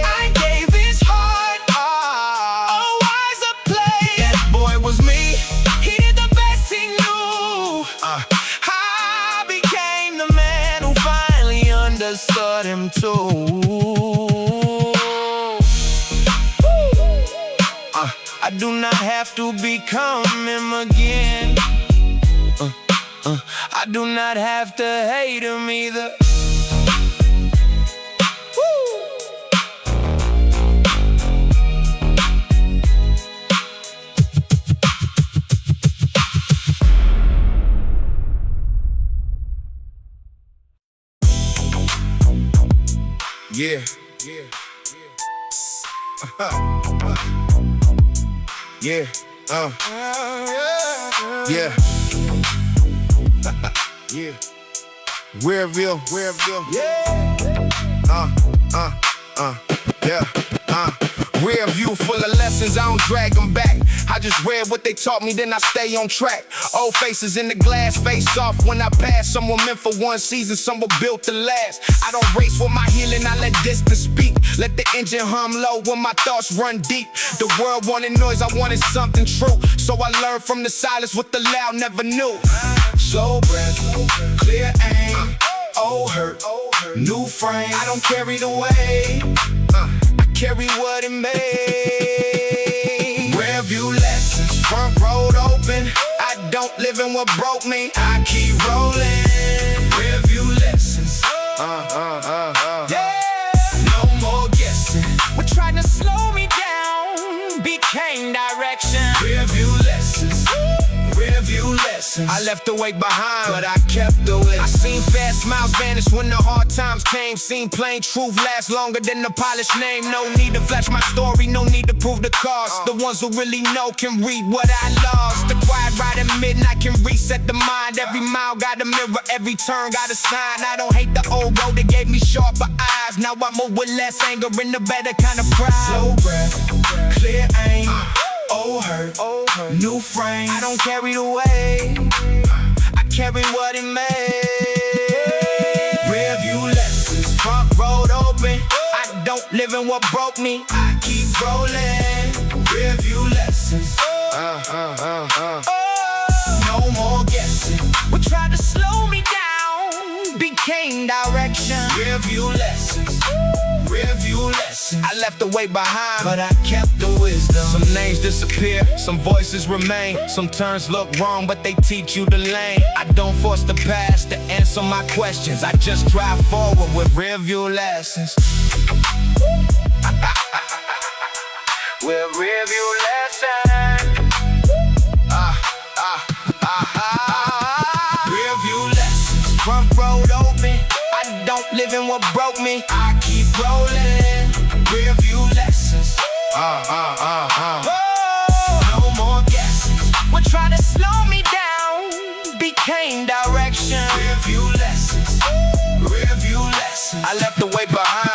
I gave his heart a wiser place. That boy was me, he did the best he knew. I became the man who finally understood him too. I do not have to become him again. I do not have to hate him either. Yeah. Yeah. Yeah. Yeah. Whereville. Yeah. Yeah. Rear view full of lessons, I don't drag them back. I just read what they taught me, then I stay on track. Old faces in the glass, face off when I pass. Some were meant for one season, some were built to last. I don't race with my healing, I let distance speak. Let the engine hum low when my thoughts run deep. The world wanted noise, I wanted something true. So I learned from the silence what the loud never knew. Slow breath, clear aim, old hurt, new frame. I don't carry the weight, I carry what it made. rear view lessons, Front road open, I don't live in what broke me. I keep rolling. Rear view lessons, Yeah. no more guessing. What tried to slow me down became direction. Rear view lessons, rear view lessons. I left the weight behind, but I kept the wisdom. I seen fast smiles vanish when the hard times came. Seen plain truth last longer than the polished name. No need to flash my story, no need to prove the cost. The ones who really know can read what I lost. The quiet ride at midnight can reset the mind. Every mile got a mirror, every turn got a sign. I don't hate the old road that gave me sharper eyes. Now I move with less anger and a better kind of pride. Slow breath, clear aim, old hurt, new frame. I don't carry the weight, I carry what it made. Rear view lessons, Front road open, I don't live in what broke me. I keep rolling. Rear view lessons, no more guessing. What tried to slow me down became direction. Rear view lessons, rear view lessons. I left the weight behind, But I kept the wisdom. some names disappear, some voices remain. Some turns look wrong, but they teach you the lane. I don't force the past to answer my questions. I just drive forward with rear view lessons. With rear view lessons. Rear view lessons, Front road open, I don't live in what broke me. I keep rolling. Rear view lessons, no more guessing. What tried to slow me down became direction. Rear view lessons, rear view lessons. I left the weight behind.